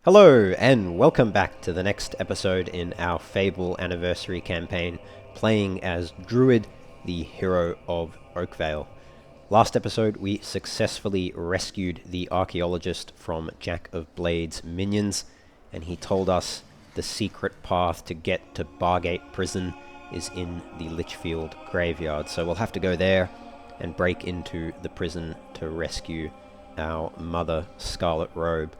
Hello, and welcome back to the next episode in our Fable Anniversary campaign, playing as Druid, the hero of Oakvale. Last episode, we successfully rescued the archaeologist from Jack of Blades' minions, and he told us the secret path to get to Bargate Prison is in the Lichfield graveyard. So we'll have to go there and break into the prison to rescue our mother, Scarlet Robe.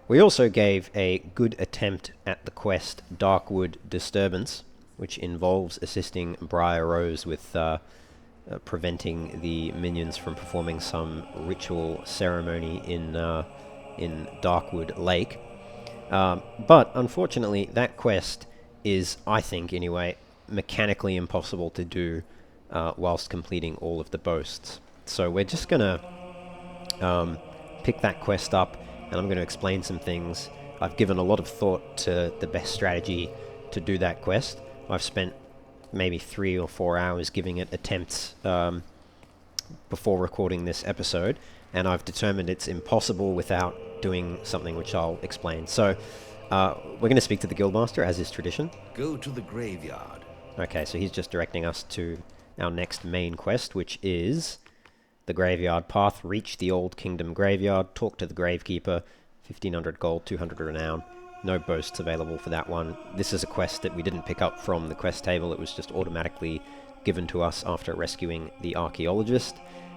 We also gave a good attempt at the quest Darkwood Disturbance, which involves assisting Briar Rose with preventing the minions from performing some ritual ceremony in Darkwood Lake. But unfortunately, that quest is, I think anyway, mechanically impossible to do whilst completing all of the boasts. So we're just gonna pick that quest up, and I'm going to explain some things. I've given a lot of thought to the best strategy to do that quest. I've spent maybe 3 or 4 hours giving it attempts before recording this episode, and I've determined it's impossible without doing something which I'll explain. So we're going to speak to the Guildmaster, as is tradition. Go to the graveyard. Okay, so he's just directing us to our next main quest, which is the Graveyard Path. Reach the Old Kingdom Graveyard, talk to the Gravekeeper, 1500 gold, 200 renown. No boasts available for that one. This is a quest that we didn't pick up from the quest table. It was just automatically given to us after rescuing the archaeologist.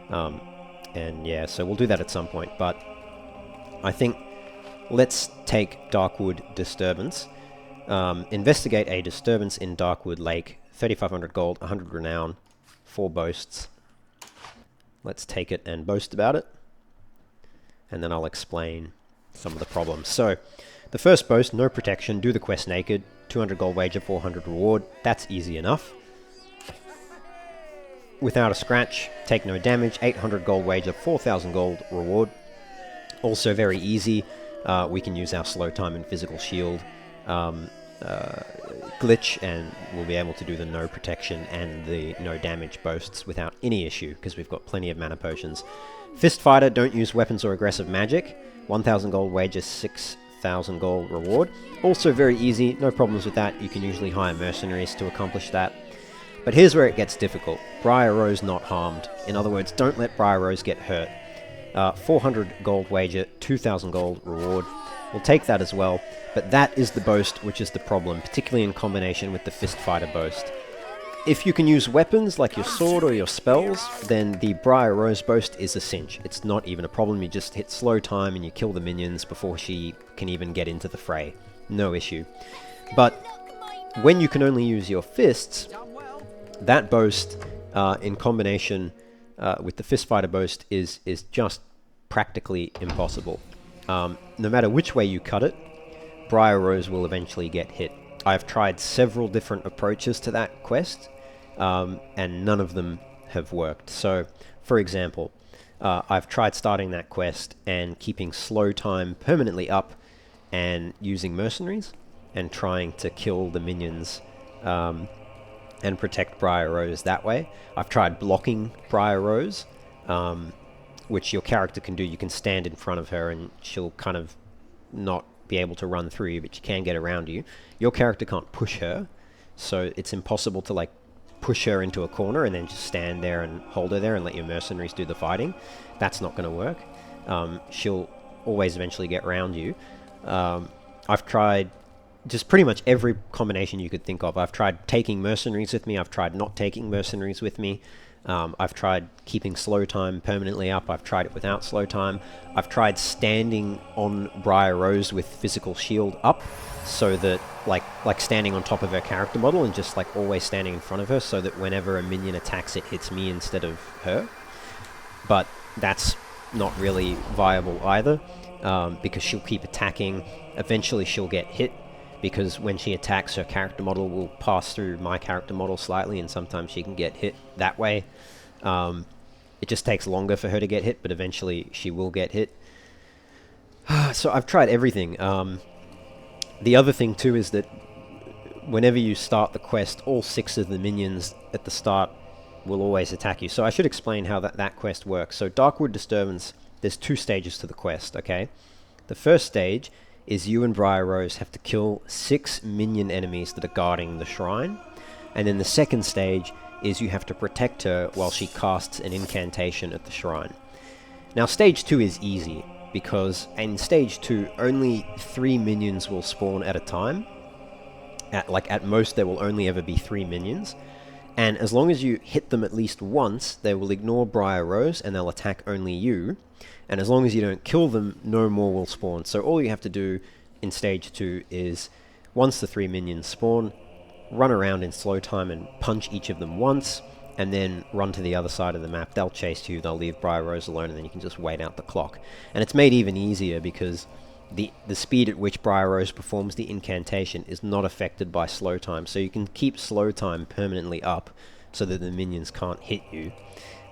And yeah, so we'll do that at some point. But I think let's take Darkwood Disturbance. Investigate a disturbance in Darkwood Lake, 3500 gold, 100 renown, 4 boasts. Let's take it and boast about it, and then I'll explain some of the problems. So, the first boast, no protection, do the quest naked, 200 gold wager, 400 reward. That's easy enough. Without a scratch, take no damage, 800 gold wager, 4000 gold reward. Also very easy. We can use our slow time and physical shield glitch, and we'll be able to do the no protection and the no damage boasts without any issue, because we've got plenty of mana potions. Fist Fighter, don't use weapons or aggressive magic, 1000 gold wager, 6000 gold reward. Also very easy, no problems with that. You can usually hire mercenaries to accomplish that. But here's where it gets difficult. Briar Rose not harmed. In other words, don't let Briar Rose get hurt. 400 gold wager, 2000 gold reward. We'll take that as well, but that is the boast which is the problem, particularly in combination with the Fist Fighter boast. If you can use weapons like your sword or your spells, then the Briar Rose boast is a cinch. It's not even a problem. You just hit slow time and you kill the minions before she can even get into the fray. No issue. But when you can only use your fists, that boast in combination with the Fist Fighter boast is just practically impossible. No matter which way you cut it, Briar Rose will eventually get hit. I've tried several different approaches to that quest, and none of them have worked. So, for example, I've tried starting that quest and keeping slow time permanently up and using mercenaries and trying to kill the minions and protect Briar Rose that way. I've tried blocking Briar Rose, which your character can do. You can stand in front of her and she'll kind of not be able to run through you, but she can get around you. Your character can't push her, so it's impossible to like push her into a corner and then just stand there and hold her there and let your mercenaries do the fighting. That's not going to work. She'll always eventually get around you. I've tried just pretty much every combination you could think of. I've tried taking mercenaries with me. I've tried not taking mercenaries with me. I've tried keeping slow time permanently up. I've tried it without slow time. I've tried standing on Briar Rose with physical shield up, so that like standing on top of her character model and just like always standing in front of her, so that whenever a minion attacks, it hits me instead of her. But that's not really viable either, because she'll keep attacking. Eventually she'll get hit, because when she attacks, her character model will pass through my character model slightly, and sometimes she can get hit that way. It just takes longer for her to get hit, but eventually she will get hit. So I've tried everything. The other thing too is that whenever you start the quest, all 6 of the minions at the start will always attack you. So I should explain how that quest works. So Darkwood Disturbance, there's 2 stages to the quest, okay? The first stage is you and Briar Rose have to kill 6 minion enemies that are guarding the shrine. And then the second stage is you have to protect her while she casts an incantation at the shrine. Now stage 2 is easy, because in stage 2 only 3 minions will spawn at a time. At most there will only ever be 3 minions. And as long as you hit them at least once, they will ignore Briar Rose and they'll attack only you. And as long as you don't kill them, no more will spawn. So all you have to do in stage 2 is, once the 3 minions spawn, run around in slow time and punch each of them once, and then run to the other side of the map. They'll chase you, they'll leave Briar Rose alone, and then you can just wait out the clock. And it's made even easier because the speed at which Briar Rose performs the incantation is not affected by slow time, so you can keep slow time permanently up so that the minions can't hit you,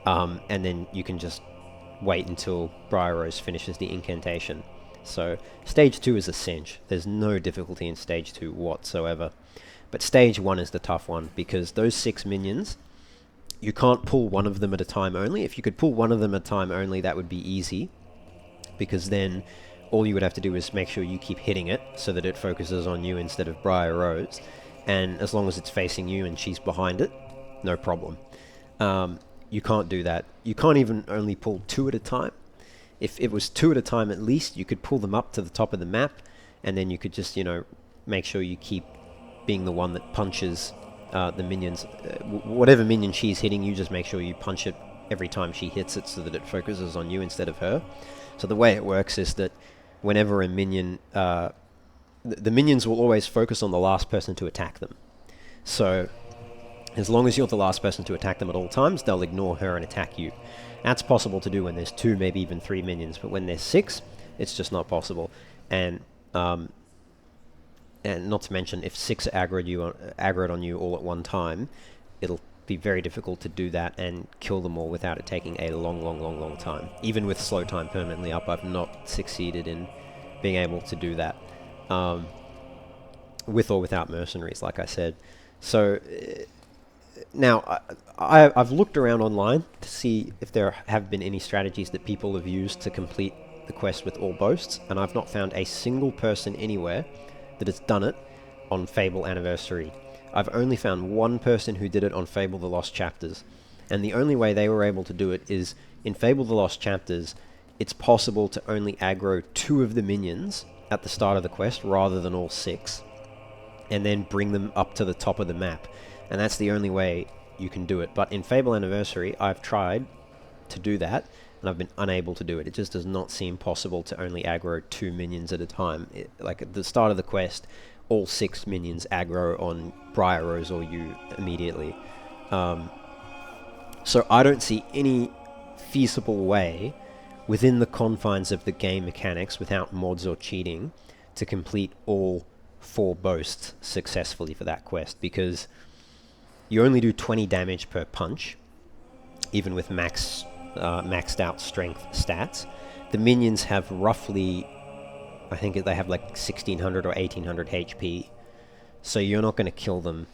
and then you can just wait until Briar Rose finishes the incantation. So stage 2 is a cinch. There's no difficulty in stage 2 whatsoever. But stage 1 is the tough one, because those 6 minions, you can't pull one of them at a time only. If you could pull one of them at a time only, that would be easy, because then all you would have to do is make sure you keep hitting it so that it focuses on you instead of Briar Rose. And as long as it's facing you and she's behind it, no problem. You can't do that. You can't even only pull 2 at a time. If it was 2 at a time at least, you could pull them up to the top of the map, and then you could just, make sure you keep being the one that punches the minions. Whatever minion she's hitting, you just make sure you punch it every time she hits it so that it focuses on you instead of her. So the way it works is that whenever a minion... the minions will always focus on the last person to attack them. So as long as you're the last person to attack them at all times, they'll ignore her and attack you. That's possible to do when there's 2, maybe even 3 minions, but when there's 6, it's just not possible. And not to mention, if 6 are aggroed on you all at one time, it'll be very difficult to do that and kill them all without it taking a long time. Even with slow time permanently up, I've not succeeded in being able to do that. With or without mercenaries, like I said. So now I've looked around online to see if there have been any strategies that people have used to complete the quest with all boasts, and I've not found a single person anywhere that has done it on Fable Anniversary. I've only found one person who did it on Fable The Lost Chapters, and the only way they were able to do it is, in Fable The Lost Chapters, it's possible to only aggro 2 of the minions at the start of the quest rather than all 6, and then bring them up to the top of the map. And that's the only way you can do it. But in Fable Anniversary, I've tried to do that, and I've been unable to do it. It just does not seem possible to only aggro 2 minions at a time. Like at the start of the quest, all 6 minions aggro on Briar Rose or you immediately. So I don't see any feasible way within the confines of the game mechanics, without mods or cheating, to complete all 4 boasts successfully for that quest, because you only do 20 damage per punch, even with maxed out strength stats. The minions have roughly, I think they have like 1600 or 1800 HP, so you're not going to kill them.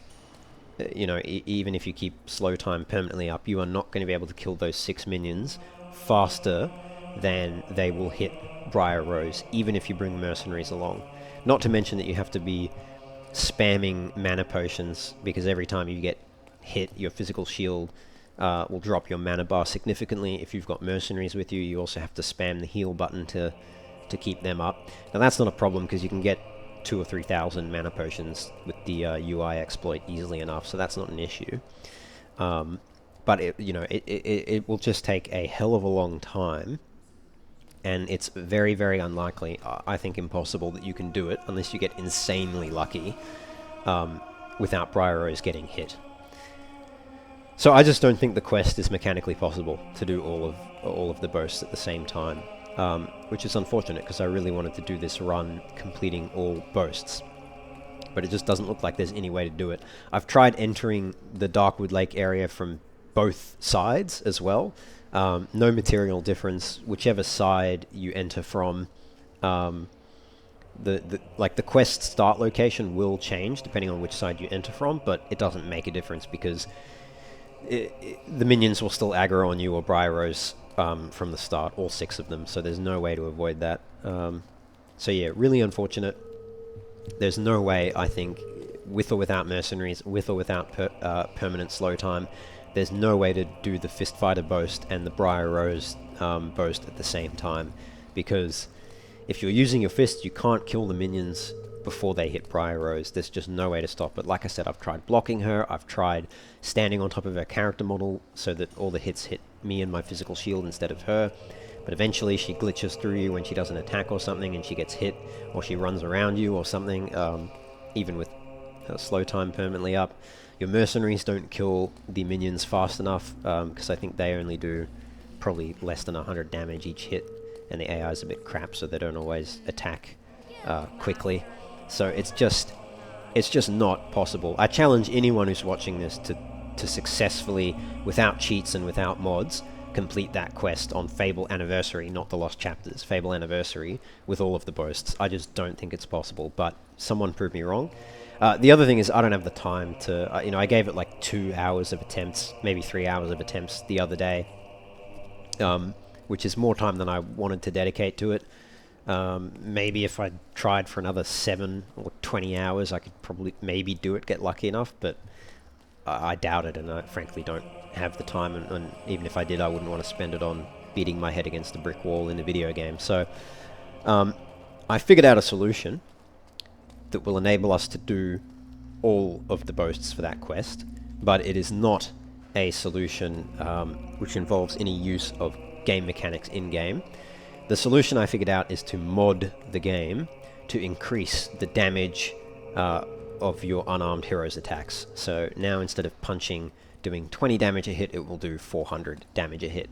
Even if you keep slow time permanently up, you are not going to be able to kill those 6 minions faster than they will hit Briar Rose, even if you bring mercenaries along. Not to mention that you have to be spamming mana potions, because every time you get hit, your physical shield will drop your mana bar significantly. If you've got mercenaries with you, you also have to spam the heal button to keep them up. Now that's not a problem, because you can get 2,000 or 3,000 mana potions with the UI exploit easily enough, so that's not an issue. But it will just take a hell of a long time, and it's very, very unlikely, I think impossible, that you can do it unless you get insanely lucky without Briar Rose getting hit. So I just don't think the quest is mechanically possible to do all of the boasts at the same time, which is unfortunate, because I really wanted to do this run completing all boasts. But it just doesn't look like there's any way to do it. I've tried entering the Darkwood Lake area from both sides as well. No material difference, whichever side you enter from. The quest start location will change depending on which side you enter from, but it doesn't make a difference, because the minions will still aggro on you or Briar Rose from the start, all 6 of them, so there's no way to avoid that. So yeah, really unfortunate. There's no way, I think, with or without mercenaries, with or without permanent slow time, there's no way to do the Fist Fighter boast and the Briar Rose boast at the same time, because if you're using your fist, you can't kill the minions before they hit Briar Rose. There's just no way to stop it. Like I said, I've tried blocking her, I've tried standing on top of her character model so that all the hits hit me and my physical shield instead of her, but eventually she glitches through you when she does an attack or something and she gets hit, or she runs around you or something, even with slow time permanently up. Your mercenaries don't kill the minions fast enough, because I think they only do probably less than 100 damage each hit, and the AI is a bit crap, so they don't always attack quickly. So it's just not possible. I challenge anyone who's watching this to successfully, without cheats and without mods, complete that quest on Fable Anniversary, not the Lost Chapters, Fable Anniversary, with all of the boasts. I just don't think it's possible, but someone proved me wrong. The other thing is I don't have the time to, I gave it like 2 hours of attempts, maybe 3 hours of attempts the other day, which is more time than I wanted to dedicate to it. Maybe if I tried for another 7 or 20 hours, I could probably maybe do it, get lucky enough, but I doubt it, and I frankly don't have the time, and even if I did, I wouldn't want to spend it on beating my head against a brick wall in a video game. So I figured out a solution that will enable us to do all of the boasts for that quest, but it is not a solution which involves any use of game mechanics in-game. The solution I figured out is to mod the game to increase the damage of your unarmed hero's attacks. So now instead of punching doing 20 damage a hit, it will do 400 damage a hit.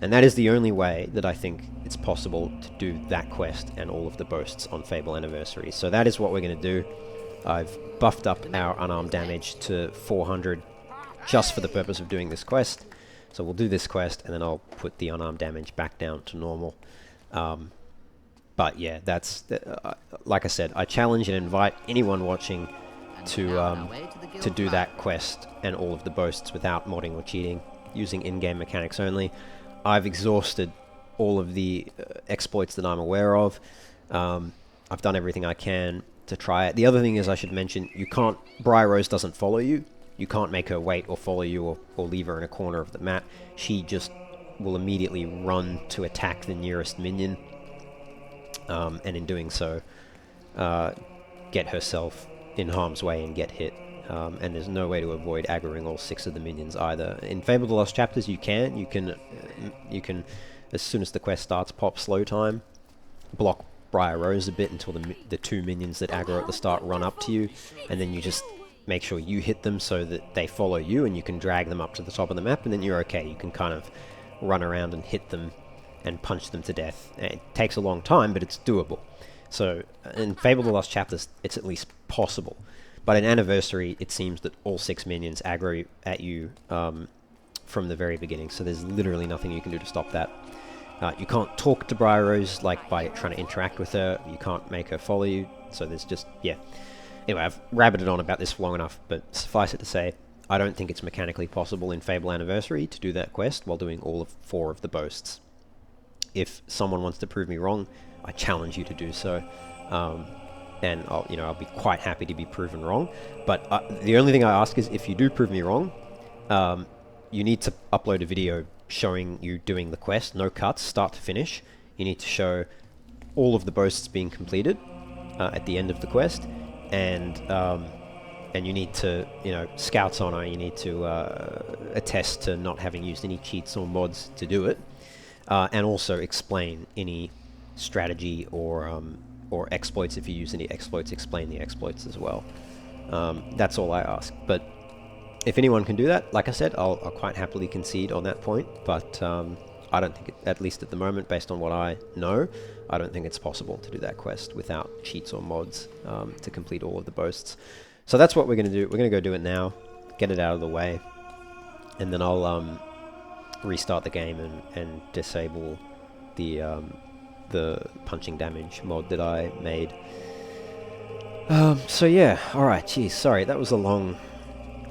And that is the only way that I think it's possible to do that quest and all of the boasts on Fable Anniversary. So that is what we're going to do. I've buffed up our unarmed damage to 400 just for the purpose of doing this quest. So we'll do this quest and then I'll put the unarmed damage back down to normal. But yeah, that's like I said, I challenge and invite anyone watching to do that quest and all of the boasts without modding or cheating, using in-game mechanics only. I've exhausted all of the exploits that I'm aware of. I've done everything I can to try it. The other thing is I should mention, Briar Rose doesn't follow you. You can't make her wait or follow you or leave her in a corner of the map. She just will immediately run to attack the nearest minion, and in doing so, get herself in harm's way and get hit. And there's no way to avoid aggroing all 6 of the minions either. In Fable the Lost Chapters, you can, as soon as the quest starts, pop slow time, block Briar Rose a bit until the 2 minions that aggro at the start run up to you, and then you just make sure you hit them so that they follow you, and you can drag them up to the top of the map, and then you're okay. You can kind of run around and hit them and punch them to death. It takes a long time, but it's doable. So in Fable the Lost Chapters, it's at least possible. But in Anniversary, it seems that all 6 minions aggro at you from the very beginning, so there's literally nothing you can do to stop that. You can't talk to Briar Rose, like by trying to interact with her. You can't make her follow you, so there's just, yeah. Anyway, I've rabbited on about this for long enough, but suffice it to say, I don't think it's mechanically possible in Fable Anniversary to do that quest while doing all of 4 of the boasts. If someone wants to prove me wrong, I challenge you to do so. And I'll be quite happy to be proven wrong. But the only thing I ask is, if you do prove me wrong, you need to upload a video showing you doing the quest, no cuts, start to finish. You need to show all of the boasts being completed at the end of the quest, and you need to, Scout's Honor, you need to attest to not having used any cheats or mods to do it, and also explain any strategy or exploits. If you use any exploits, explain the exploits as well. That's all I ask. But if anyone can do that, like I said, I'll quite happily concede on that point, but I don't think, at least at the moment, based on what I know, I don't think it's possible to do that quest without cheats or mods to complete all of the boasts. So that's what we're going to do. We're going to go do it now, get it out of the way, and then I'll restart the game and disable the punching damage mod that I made. So yeah, alright, geez, sorry, that was a long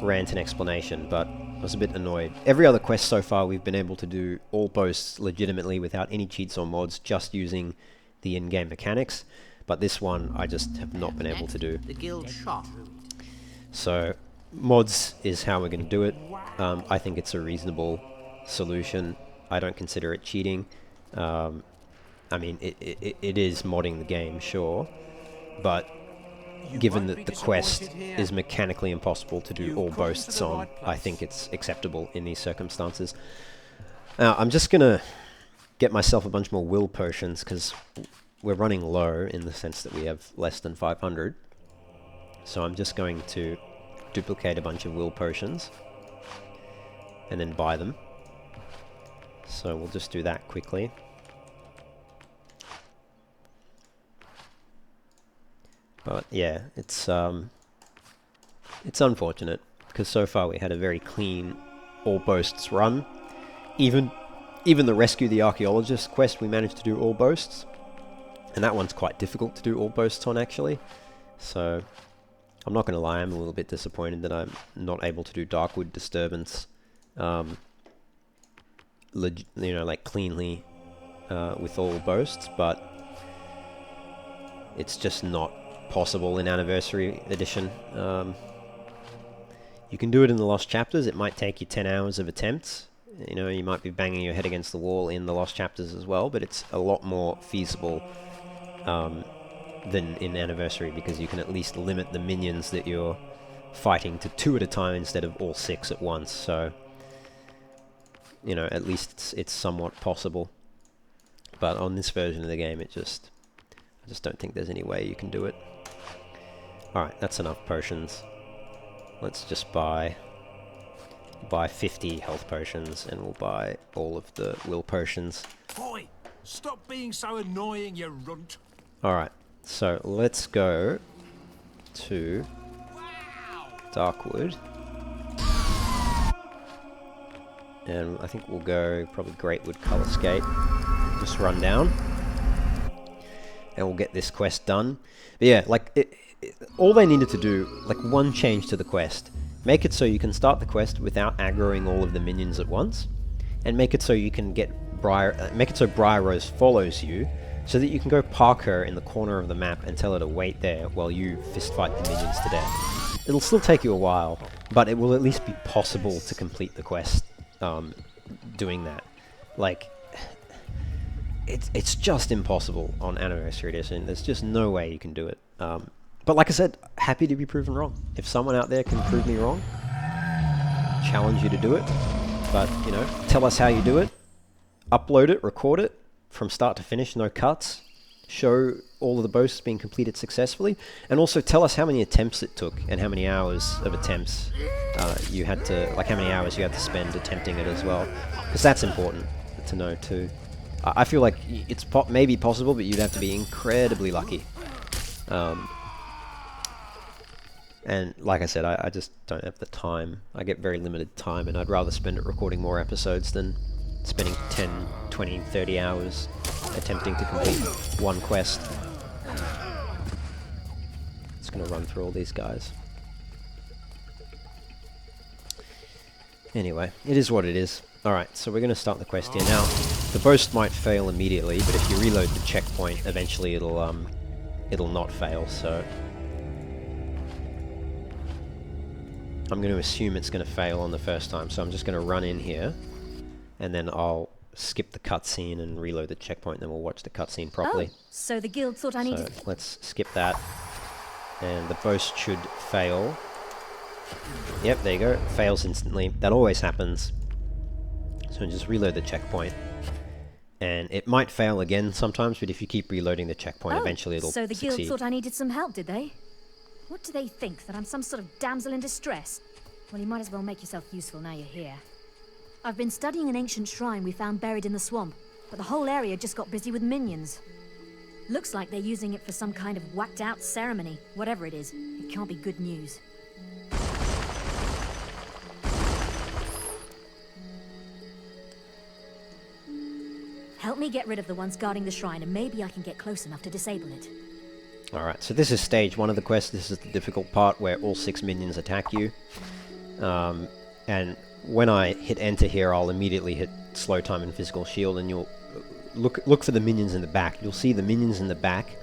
rant and explanation, but I was a bit annoyed. Every other quest so far we've been able to do all boasts legitimately without any cheats or mods, just using the in-game mechanics. but this one I just have not been able to do. The guild shop. So mods is how we're going to do it. I think it's a reasonable solution. I don't consider it cheating. I mean, it is modding the game, sure, but given that the quest is mechanically impossible to do all boasts on, I think it's acceptable in these circumstances. Now, I'm just going to get myself a bunch more will potions, because we're running low in the sense that we have less than 500. So I'm just going to duplicate a bunch of will potions and then buy them. So we'll just do that quickly. But yeah, it's unfortunate, because so far we had a very clean all boasts run. Even the Rescue the Archaeologist quest, we managed to do all boasts, and that one's quite difficult to do all boasts on, actually. So I'm not going to lie, I'm a little bit disappointed that I'm not able to do Darkwood Disturbance, like cleanly with all boasts, but it's just not possible in Anniversary Edition. You can do it in the Lost Chapters. It might take you 10 hours of attempts. You know, you might be banging your head against the wall in the Lost Chapters as well, but it's a lot more feasible than in Anniversary, because you can at least limit the minions that you're fighting to 2 at a time instead of all 6 at once. So, you know, at least it's somewhat possible. But on this version of the game, I just don't think there's any way you can do it. Alright, that's enough potions. Let's just buy 50 health potions, and we'll buy all of the will potions. Boy, stop being so annoying, you runt. Alright, so let's go to Darkwood. And I think we'll go probably Greatwood Colorscape. Just run down. And we'll get this quest done. But yeah, like, all they needed to do, like one change to the quest. Make it so you can start the quest without aggroing all of the minions at once. And make it so you can get make it so Briar Rose follows you, so that you can go park her in the corner of the map and tell her to wait there while you fistfight the minions to death. It'll still take you a while, but it will at least be possible to complete the quest doing that. Like, it's just impossible on Anniversary Edition. There's just no way you can do it. But like I said, happy to be proven wrong. If someone out there can prove me wrong, challenge you to do it. But, you know, tell us how you do it. Upload it, record it from start to finish, no cuts. Show all of the boasts being completed successfully. And also tell us how many attempts it took and how many hours of attempts you had to, like how many hours you had to spend attempting it as well. Because that's important to know too. I feel like it's maybe possible, but you'd have to be incredibly lucky. And like I said, I just don't have the time. I get very limited time, and I'd rather spend it recording more episodes than spending 10, 20, 30 hours attempting to complete one quest. Just gonna run through all these guys. Anyway, it is what it is. Alright, so we're gonna start the quest here. Now, the boast might fail immediately, but if you reload the checkpoint, eventually it'll not fail, so I'm going to assume it's going to fail on the first time, so I'm just going to run in here, and then I'll skip the cutscene and reload the checkpoint, and then we'll watch the cutscene properly. Oh, so the guild thought I needed... So let's skip that, and the boast should fail. Yep, there you go. It fails instantly. That always happens. So just reload the checkpoint. And it might fail again sometimes, but if you keep reloading the checkpoint, eventually it'll succeed. So the guild thought I needed some help, did they? What do they think, that I'm some sort of damsel in distress? Well, you might as well make yourself useful now you're here. I've been studying an ancient shrine we found buried in the swamp, but the whole area just got busy with minions. Looks like they're using it for some kind of whacked-out ceremony. Whatever it is, it can't be good news. Help me get rid of the ones guarding the shrine, and maybe I can get close enough to disable it. Alright, so this is stage 1 of the quest. This is the difficult part where all 6 minions attack you. And when I hit enter here, I'll immediately hit slow time and physical shield, and you'll look for the minions in the back. You'll see the minions in the back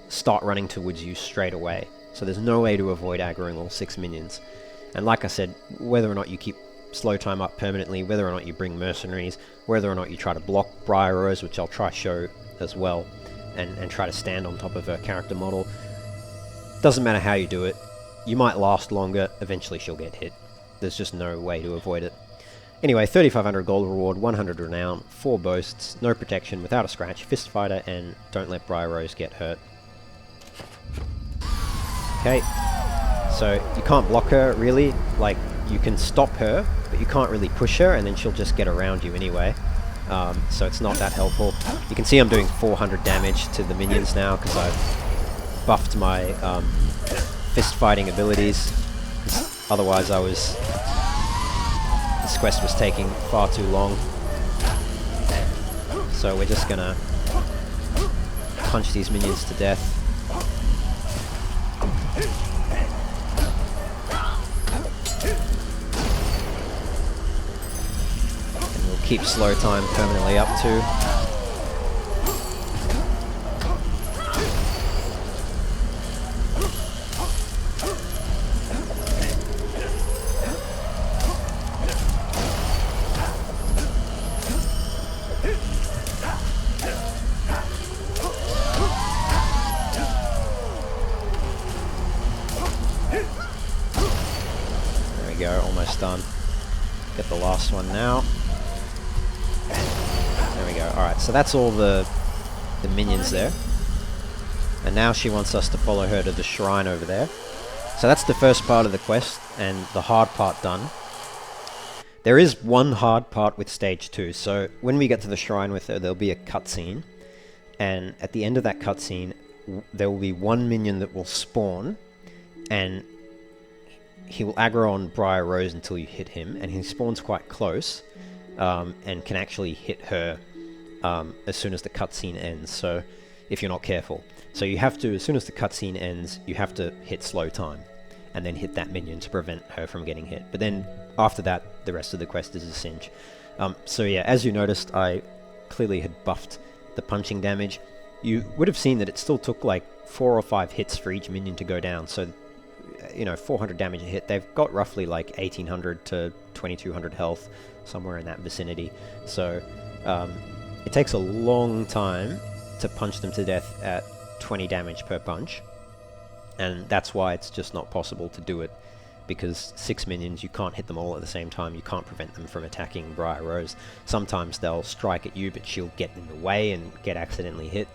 start running towards you straight away. So there's no way to avoid aggroing all 6 minions. And like I said, whether or not you keep slow time up permanently, whether or not you bring mercenaries, whether or not you try to block Briar Rose, which I'll try show as well, and try to stand on top of her character model, doesn't matter how you do it, you might last longer, eventually she'll get hit. There's just no way to avoid it. Anyway, 3,500 gold reward, 100 renown, 4 boasts, no protection, without a scratch, fist fighter, and don't let Briar Rose get hurt. Okay, so you can't block her really, like you can stop her, but you can't really push her, and then she'll just get around you anyway. So it's not that helpful. You can see I'm doing 400 damage to the minions now because I've buffed my fist fighting abilities. Otherwise this quest was taking far too long. So we're just gonna punch these minions to death. And we'll keep slow time permanently up too. Almost done. Get the last one now. There we go. Alright, so that's all the minions there. And now she wants us to follow her to the shrine over there. So that's the first part of the quest, and the hard part done. There is one hard part with stage 2. So when we get to the shrine with her, there'll be a cutscene. And at the end of that cutscene, there will be one minion that will spawn, and he will aggro on Briar Rose until you hit him, and he spawns quite close, and can actually hit her as soon as the cutscene ends, so if you're not careful. So you have to, as soon as the cutscene ends, you have to hit slow time, and then hit that minion to prevent her from getting hit. But then, after that, the rest of the quest is a cinch. So yeah, as you noticed, I clearly had buffed the punching damage. You would have seen that it still took like 4 or 5 hits for each minion to go down, so 400 damage a hit. They've got roughly like 1800 to 2200 health, somewhere in that vicinity. So it takes a long time to punch them to death at 20 damage per punch, and that's why it's just not possible to do it, because 6 minions, you can't hit them all at the same time. You can't prevent them from attacking Briar Rose. Sometimes they'll strike at you, but she'll get in the way and get accidentally hit.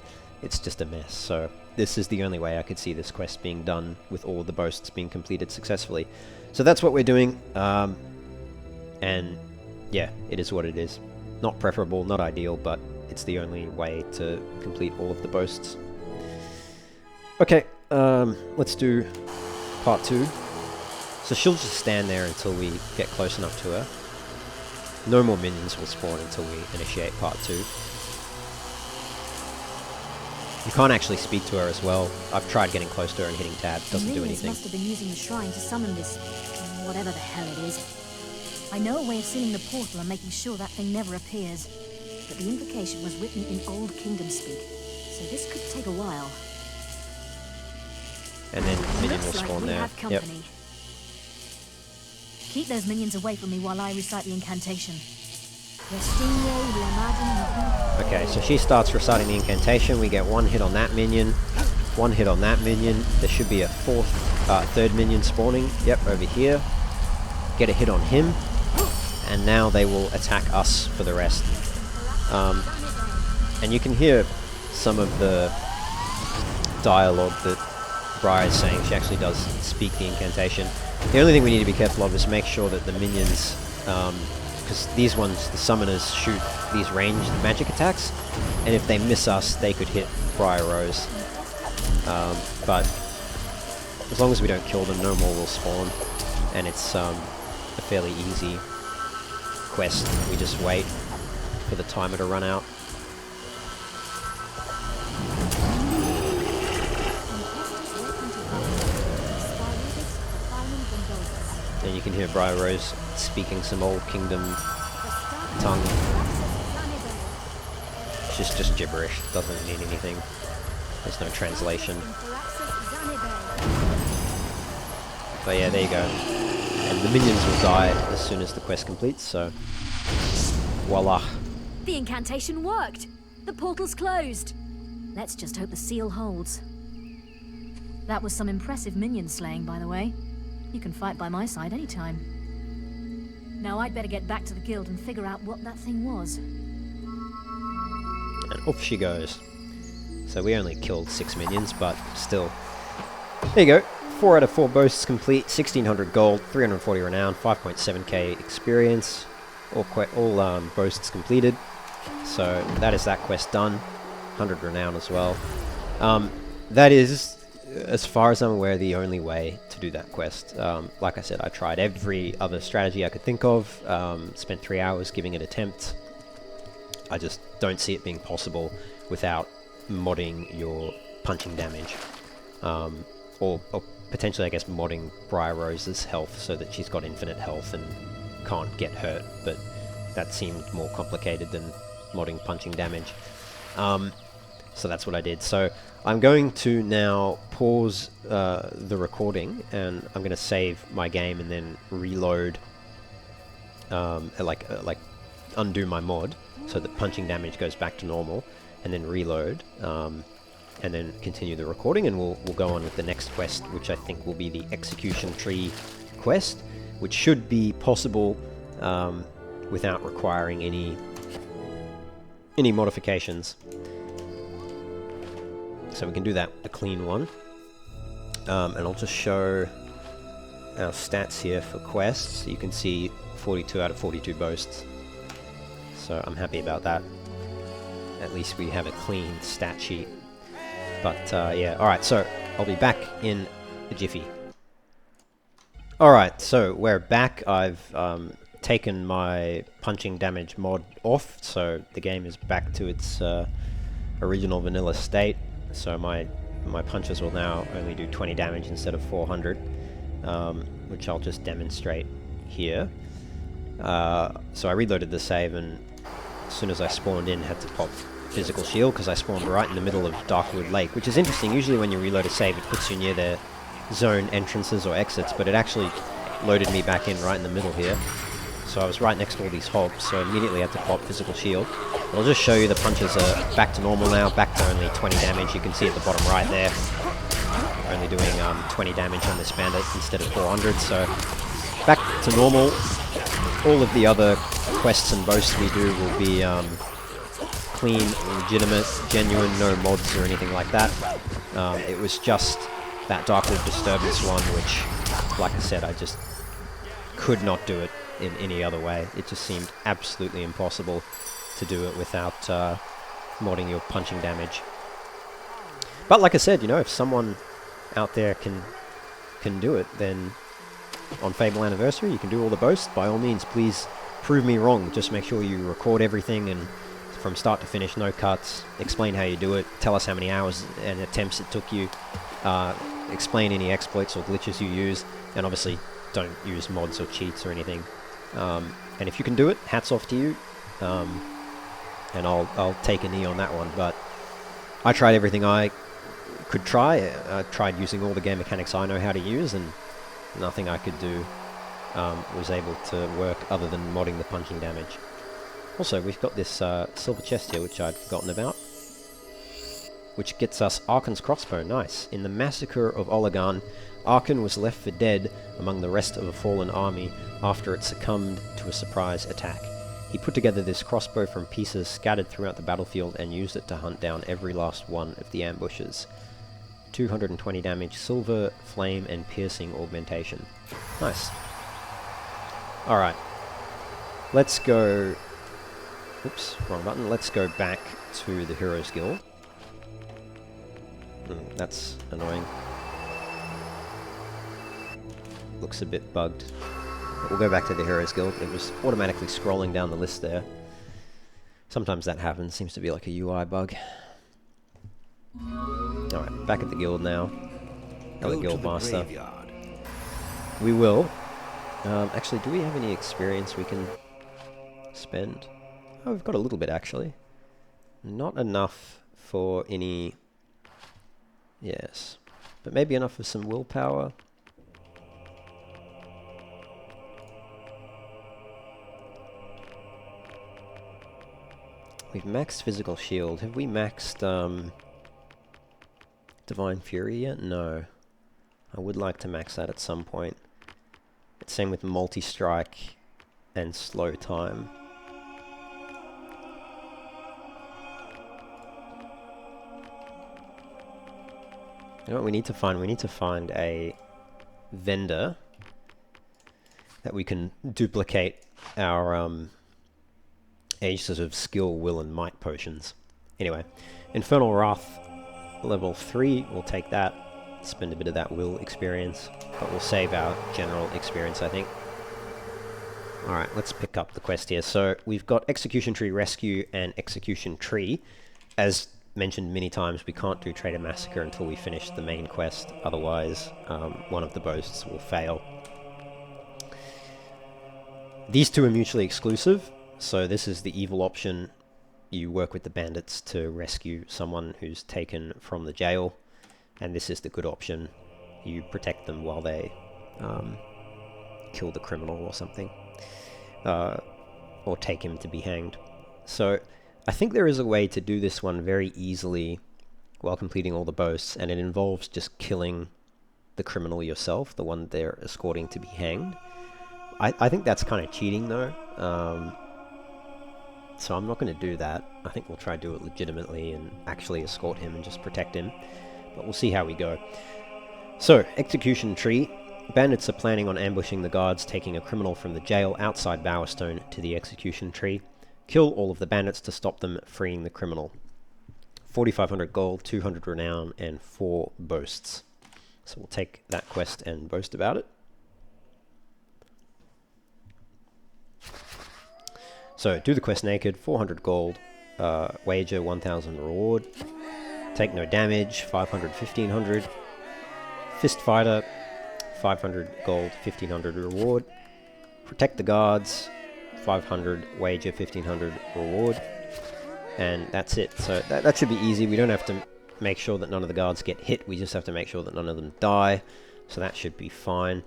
It's just a mess. So this is the only way I could see this quest being done, with all the boasts being completed successfully. So that's what we're doing, and yeah, it is what it is. Not preferable, not ideal, but it's the only way to complete all of the boasts. Okay, let's do part 2. So she'll just stand there until we get close enough to her. No more minions will spawn until we initiate part 2. You can't actually speak to her as well. I've tried getting close to her and hitting tab. Doesn't do anything. Must have been using the shrine to summon this, whatever the hell it is. I know a way of sealing the portal and making sure that thing never appears, but the invocation was written in Old Kingdom speak, so this could take a while. And then minion will spawn there. Yep. Keep those minions away from me while I recite the incantation. Okay, so she starts reciting the incantation. We get 1 hit on that minion, 1 hit on that minion. There should be a third minion spawning. Yep, over here. Get a hit on him, and now they will attack us for the rest. And you can hear some of the dialogue that Briar is saying. She actually does speak the incantation. The only thing we need to be careful of is make sure that the minions, because these ones, the summoners, shoot these ranged magic attacks, and if they miss us, they could hit Briar Rose. But as long as we don't kill them, no more will spawn, and it's a fairly easy quest. We just wait for the timer to run out. And you can hear Briar Rose speaking some Old Kingdom tongue. It's just gibberish, doesn't mean anything. There's no translation. But yeah, there you go. And the minions will die as soon as the quest completes, so voila. The incantation worked! The portal's closed! Let's just hope the seal holds. That was some impressive minion slaying, by the way. You can fight by my side anytime. Now I'd better get back to the guild and figure out what that thing was. And off she goes. So we only killed 6 minions, but still. There you go. 4 out of 4 boasts complete, 1600 gold, 340 renown, 5.7k experience. All boasts completed. So that is that quest done. 100 renown as well. That is, as far as I'm aware, the only way to do that quest. Like I said, I tried every other strategy I could think of. Spent 3 hours giving it an attempt. I just don't see it being possible without modding your punching damage. Or potentially, I guess, modding Briar Rose's health so that she's got infinite health and can't get hurt, but that seemed more complicated than modding punching damage. So that's what I did. So I'm going to now pause the recording, and I'm going to save my game and then reload, like undo my mod so that punching damage goes back to normal, and then reload, and then continue the recording, and we'll go on with the next quest, which I think will be the Execution Tree quest, which should be possible without requiring any modifications. So we can do that, a clean one. And I'll just show our stats here for quests. You can see 42 out of 42 boasts. So I'm happy about that. At least we have a clean stat sheet. But yeah, alright, so I'll be back in a jiffy. Alright, so we're back. I've taken my punching damage mod off, so the game is back to its original vanilla state. So my punches will now only do 20 damage instead of 400, which I'll just demonstrate here. So I reloaded the save, and as soon as I spawned in, had to pop physical shield because I spawned right in the middle of Darkwood Lake, which is interesting. Usually when you reload a save, it puts you near the zone entrances or exits, but it actually loaded me back in right in the middle here. So I was right next to all these hobs, so I immediately had to pop physical shield. I'll just show you the punches are back to normal now, back to only 20 damage. You can see at the bottom right there, only doing 20 damage on this bandit instead of 400, so back to normal. All of the other quests and boasts we do will be clean, legitimate, genuine, no mods or anything like that. It was just that Darkwood Disturbance one, which, like I said, I just could not do it in any other way. It just seemed absolutely impossible to do it without modding your punching damage. But like I said, you know, if someone out there can do it, then on Fable Anniversary you can do all the boasts. By all means, please prove me wrong. Just make sure you record everything and from start to finish, no cuts. Explain how you do it. Tell us how many hours and attempts it took you. Explain any exploits or glitches you use, and obviously don't use mods or cheats or anything. And if you can do it, hats off to you. And I'll take a knee on that one. But I tried everything I could try. I tried using all the game mechanics I know how to use, and nothing I could do was able to work other than modding the punching damage. Also, we've got this silver chest here, which I'd forgotten about, which gets us Arkan's crossbow. Nice. In the massacre of Olagan, Arkan was left for dead among the rest of a fallen army after it succumbed to a surprise attack. He put together this crossbow from pieces scattered throughout the battlefield and used it to hunt down every last one of the ambushes. 220 damage, silver, flame, and piercing augmentation. Nice. Alright. Let's go... Oops, wrong button. Let's go back to the Heroes Guild. That's annoying. Looks a bit bugged. But we'll go back to the Heroes Guild. It was automatically scrolling down the list there. Sometimes that happens. Seems to be like a UI bug. Alright, back at the guild now. Another guild master. We will. Actually, do we have any experience we can spend? Oh, we've got a little bit, actually. Not enough for any Yes. But maybe enough for some willpower. We've maxed physical shield. Have we maxed Divine Fury yet? No. I would like to max that at some point. It's same with multi-strike and slow time. You know what we need to find? We need to find a vendor that we can duplicate our ages of skill, will, and might potions. Anyway, Infernal Wrath level 3, we'll take that, spend a bit of that will experience, but we'll save our general experience, I think. Alright, let's pick up the quest here. So, we've got Execution Tree Rescue and Execution Tree. As mentioned many times, we can't do Traitor Massacre until we finish the main quest, otherwise one of the boasts will fail. These two are mutually exclusive, so this is the evil option. You work with the bandits to rescue someone who's taken from the jail, and this is the good option. You protect them while they kill the criminal or something, or take him to be hanged. So I think there is a way to do this one very easily while completing all the boasts, and it involves just killing the criminal yourself, the one they're escorting to be hanged. I think that's kind of cheating though, so I'm not going to do that. I think we'll try to do it legitimately and actually escort him and just protect him, but we'll see how we go. So, Execution Tree. Bandits are planning on ambushing the guards taking a criminal from the jail outside Bowerstone to the Execution Tree. Kill all of the bandits to stop them freeing the criminal. 4,500 gold, 200 renown, and 4 boasts. So we'll take that quest and boast about it. So, do the quest naked, 400 gold, wager 1,000 reward, take no damage, 500, 1,500, fist fighter, 500 gold, 1,500 reward, protect the guards, 500 wager, 1,500 reward, and that's it. So that should be easy. We don't have to make sure that none of the guards get hit, we just have to make sure that none of them die, so that should be fine.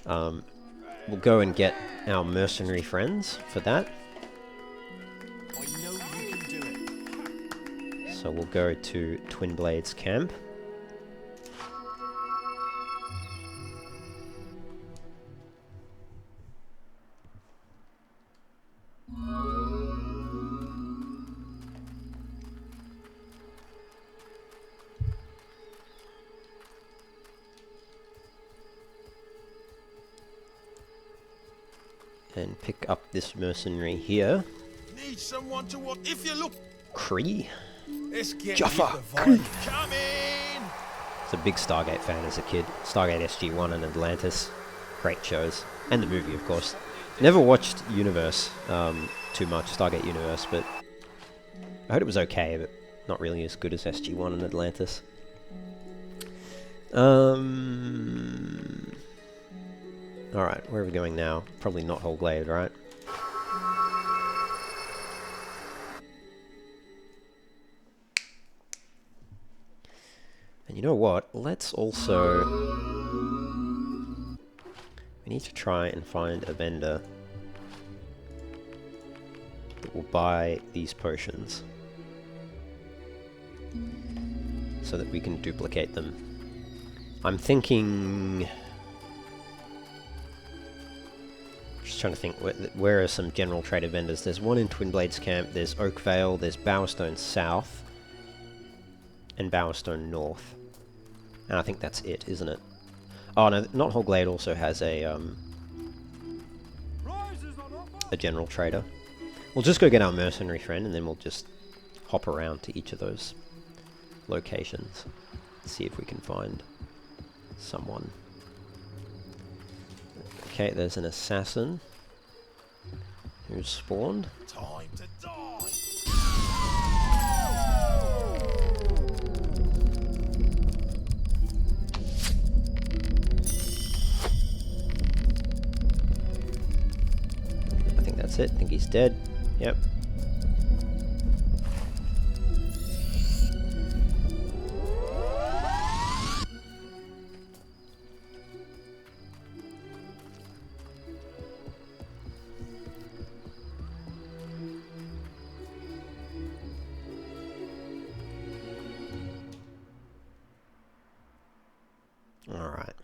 We'll go and get our mercenary friends for that. So we'll go to Twin Blades camp. And pick up this mercenary here. Need someone to watch. If you look, Kree. Jaffa. Come in. I was a big Stargate fan as a kid. Stargate SG-1 and Atlantis. Great shows. And the movie, of course. Never watched Universe too much, Stargate Universe, but I heard it was okay, but not really as good as SG-1 and Atlantis. Alright, where are we going now? Probably not Whole Glade, right? And you know what? Let's also... we need to try and find a vendor that will buy these potions so that we can duplicate them. I'm thinking... just trying to think, where are some general trader vendors? There's one in Twin Blades camp, there's Oakvale, there's Bowerstone South, and Bowerstone North. And I think that's it, isn't it? Oh no, Not Whole Glade also has a general trader. We'll just go get our mercenary friend and then we'll just hop around to each of those locations. See if we can find someone. Okay, there's an assassin who's spawned. Time to die. I think that's it. I think he's dead. Yep. Alright.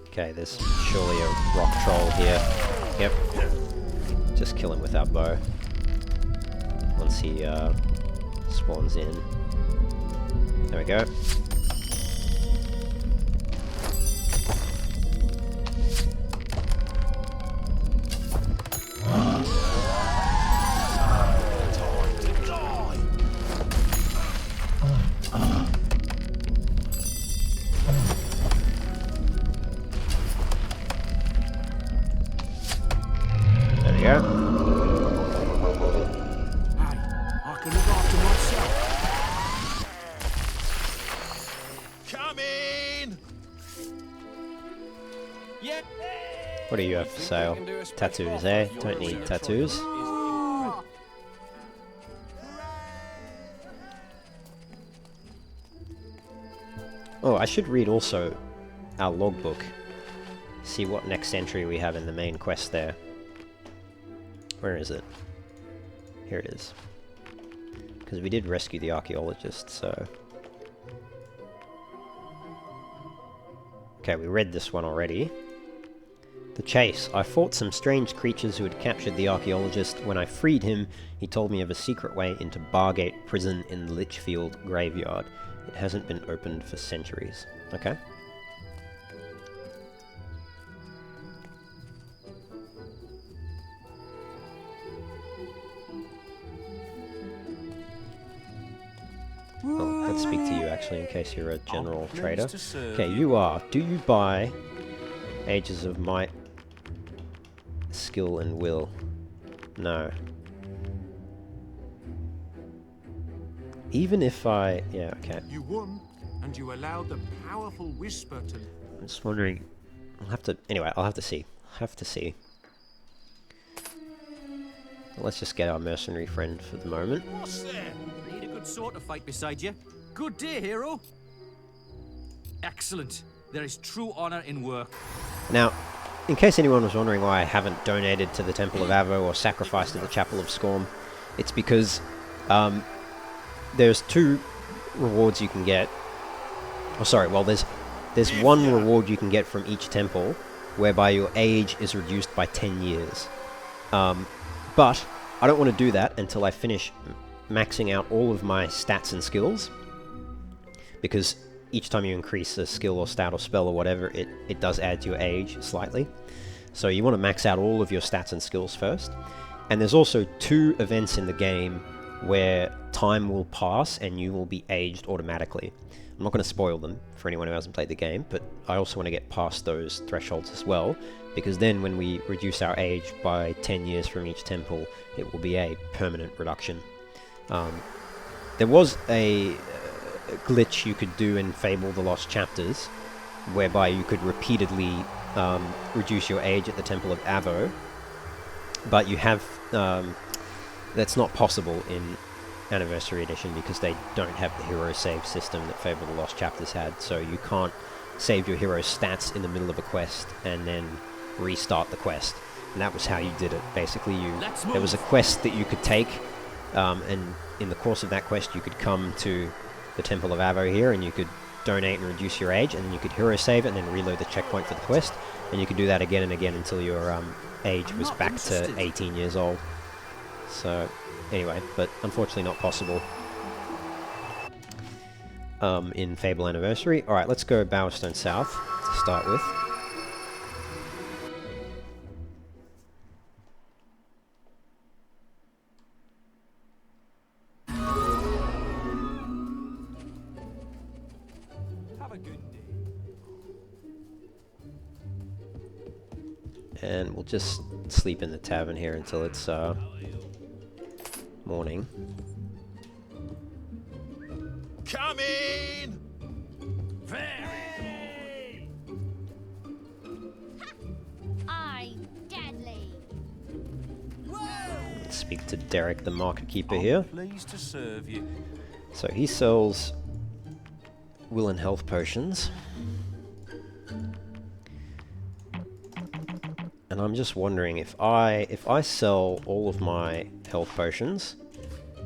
Okay, there's surely a rock troll here. Yep. Just kill him with our bow. Once he spawns in. There we go. What do you have for sale? Tattoos, eh? Don't need tattoos. Oh, I should read also our logbook. See what next entry we have in the main quest there. Where is it? Here it is. Because we did rescue the archaeologist, so... Okay, we read this one already. The chase. I fought some strange creatures who had captured the archaeologist. When I freed him, he told me of a secret way into Bargate Prison in the Lichfield Graveyard. It hasn't been opened for centuries. Okay. Well, let's speak to you actually in case you're a general trader. Okay, you are. Do you buy Ages of Might, Skill and Will? No. Even if I... yeah, okay. You won, and you allowed the powerful whisper to... I'm just wondering... I'll have to... Anyway, I'll have to see. Have to see. Let's just get our mercenary friend for the moment. What's there? Need a good sword to fight beside you. Good day, hero. Excellent. There is true honor in work. Now, in case anyone was wondering why I haven't donated to the Temple of Avo or sacrificed to the Chapel of Scorn, it's because there's two rewards you can get. Oh, sorry. Well, there's one reward you can get from each temple, whereby your age is reduced by 10 years. But I don't want to do that until I finish maxing out all of my stats and skills, because each time you increase a skill or stat or spell or whatever, it does add to your age slightly. So you want to max out all of your stats and skills first. And there's also two events in the game where time will pass and you will be aged automatically. I'm not going to spoil them for anyone who hasn't played the game, but I also want to get past those thresholds as well, because then when we reduce our age by 10 years from each temple, it will be a permanent reduction. There was a glitch you could do in Fable The Lost Chapters, whereby you could repeatedly reduce your age at the Temple of Avo, but you have... that's not possible in Anniversary Edition because they don't have the hero save system that Fable The Lost Chapters had, so you can't save your hero's stats in the middle of a quest and then restart the quest. And that was how you did it. Basically, there was a quest that you could take, and in the course of that quest you could come to the Temple of Avo here and you could donate and reduce your age, and then you could hero save it and then reload the checkpoint for the quest, and you could do that again and again until your age was back to 18 years old. So, anyway, but unfortunately not possible in Fable Anniversary. Alright, let's go Bowerstone South to start with. Have a good day. And we'll just sleep in the tavern here until it's morning. Come in! I'm deadly. Let's speak to Derek, the market keeper here. Pleased to serve you. So he sells will and health potions. And I'm just wondering if I sell all of my health potions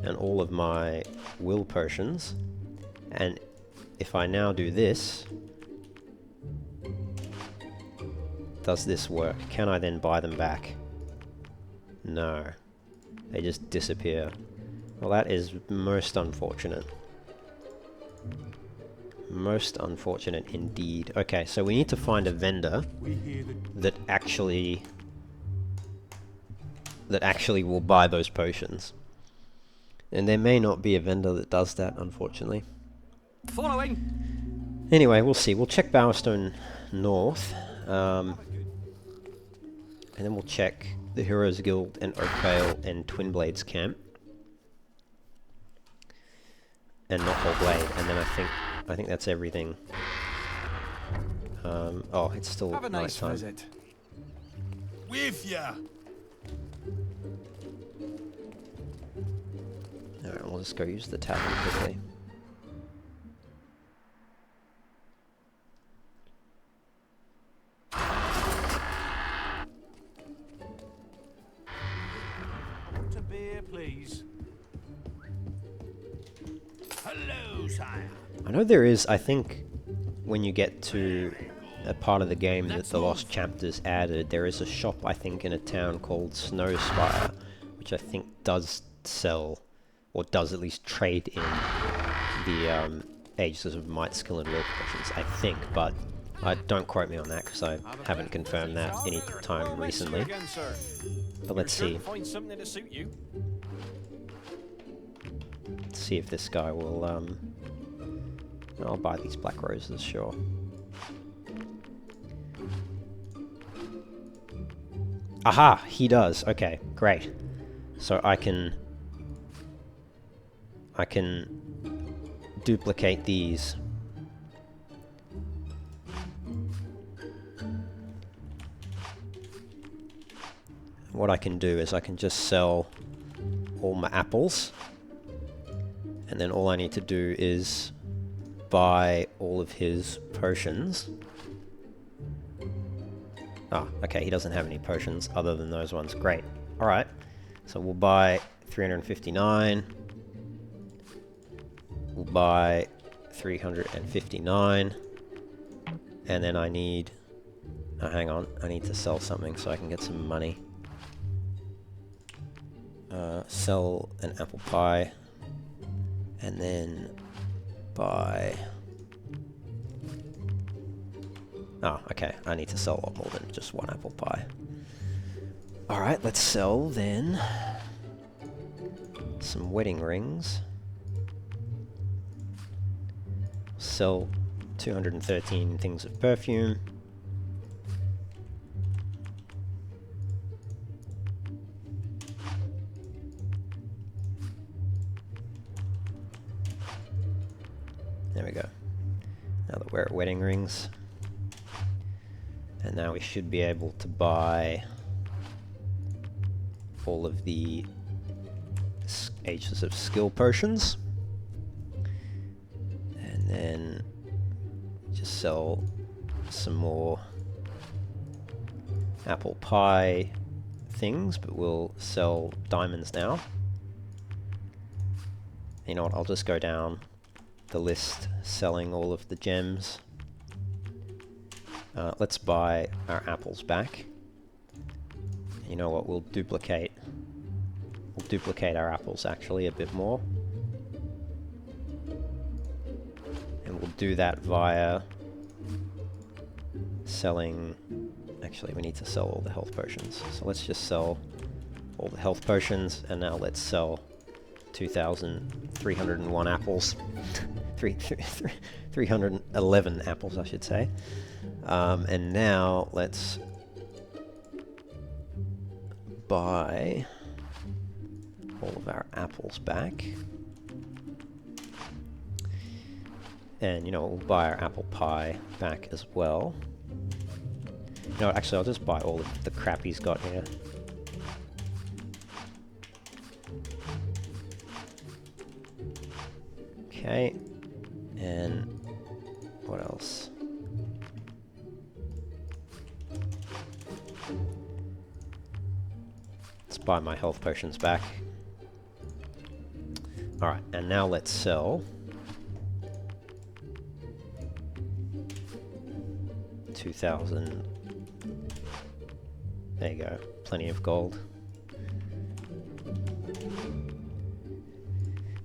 and all of my will potions, and if I now do this, does this work? Can I then buy them back? No. They just disappear. Well, that is most unfortunate. Most unfortunate indeed. Okay, so we need to find a vendor that actually will buy those potions. And there may not be a vendor that does that, unfortunately. Following. Anyway, we'll see. We'll check Bowerstone North. And then we'll check the Heroes Guild and Oakvale and Twinblade's camp. And Knothole Blade, and then I think that's everything. Oh, it's still Have a nice nighttime. visit. With ya! Alright, we'll just go use the tavern quickly. A beer, please. Hello, sire. I know there is, I think, when you get to a part of the game that the Lost Chapters added, there is a shop, I think, in a town called Snowspire, which I think does sell, or does at least trade in the Ages of Might, Skill, and Will potions, I think, but don't quote me on that, because I haven't confirmed that any time recently. But let's see. Find something to suit you. Let's see if this guy will, I'll buy these black roses, sure. Aha! He does. Okay, great. So I can duplicate these. What I can do is I can just sell all my apples, and then all I need to do is buy all of his potions. Ah, okay, he doesn't have any potions other than those ones. Great. Alright, so we'll buy 359. We'll buy 359. And then I need... Oh, hang on, I need to sell something so I can get some money. Sell an apple pie. And then buy... Oh, okay, I need to sell a lot more than just one apple pie. Alright, let's sell then some wedding rings. Sell 213 things of perfume. There we go. Now that we're at wedding rings. And now we should be able to buy all of the Ages of Skill potions. And then just sell some more apple pie things, but we'll sell diamonds now. You know what, I'll just go down the list selling all of the gems. Let's buy our apples back. You know what, we'll duplicate our apples actually a bit more. And we'll do that via selling... Actually, we need to sell all the health potions. So let's just sell all the health potions, and now let's sell 2,301 apples. 311 apples, I should say. And now let's buy all of our apples back. And you know, we'll buy our apple pie back as well. No, actually, I'll just buy all of the crap he's got here. Okay. And what else? Let's buy my health potions back. Alright, and now let's sell 2,000. There you go, plenty of gold.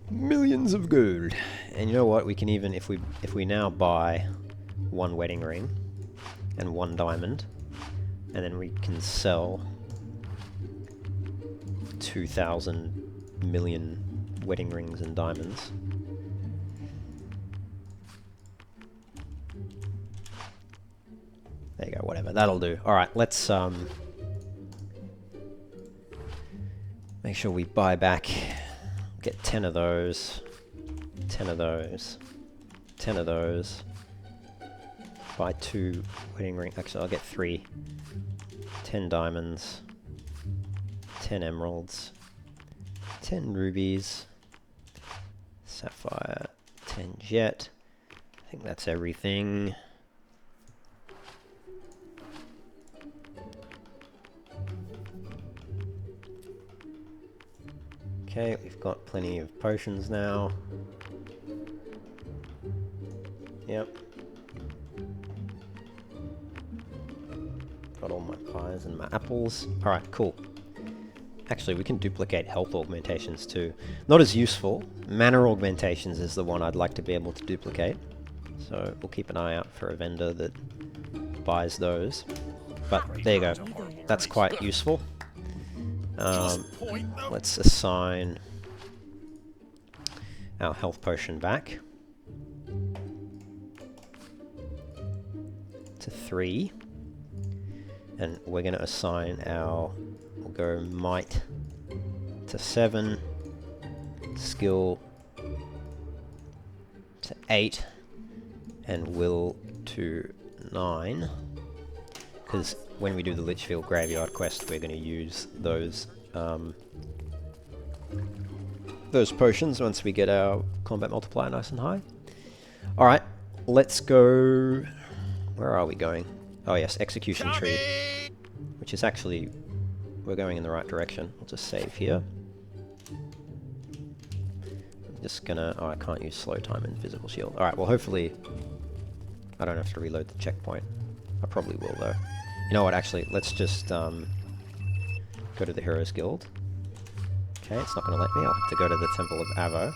Millions of gold. And you know what, we can even, if we now buy 1 wedding ring and 1 diamond, and then we can sell 2,000 million wedding rings and diamonds. There you go, whatever, that'll do. Alright, let's make sure we buy back, get 10 of those, 10 of those, 10 of those, buy 2 wedding rings, actually I'll get 3, 10 diamonds, 10 emeralds, 10 rubies, sapphire, 10 jet, I think that's everything. Okay, we've got plenty of potions now. Yep. Got all my pies and my apples. Alright, cool. Actually, we can duplicate health augmentations too. Not as useful. Mana augmentations is the one I'd like to be able to duplicate. So we'll keep an eye out for a vendor that buys those. But there you go. That's quite useful. Let's assign our health potion back to 3, and we're going to assign our, we'll go might to 7, skill to 8, and will to 9, because when we do the Litchfield Graveyard quest, we're going to use those potions once we get our combat multiplier nice and high. Alright, let's go... Where are we going? Oh yes, Execution Tree. Which is actually... We're going in the right direction. I'll just save here. I'm just gonna... Oh, I can't use slow time and physical shield. Alright, well hopefully... I don't have to reload the checkpoint. I probably will though. You know what, actually, let's just go to the Heroes Guild. Okay, it's not going to let me. I'll have to go to the Temple of Avo.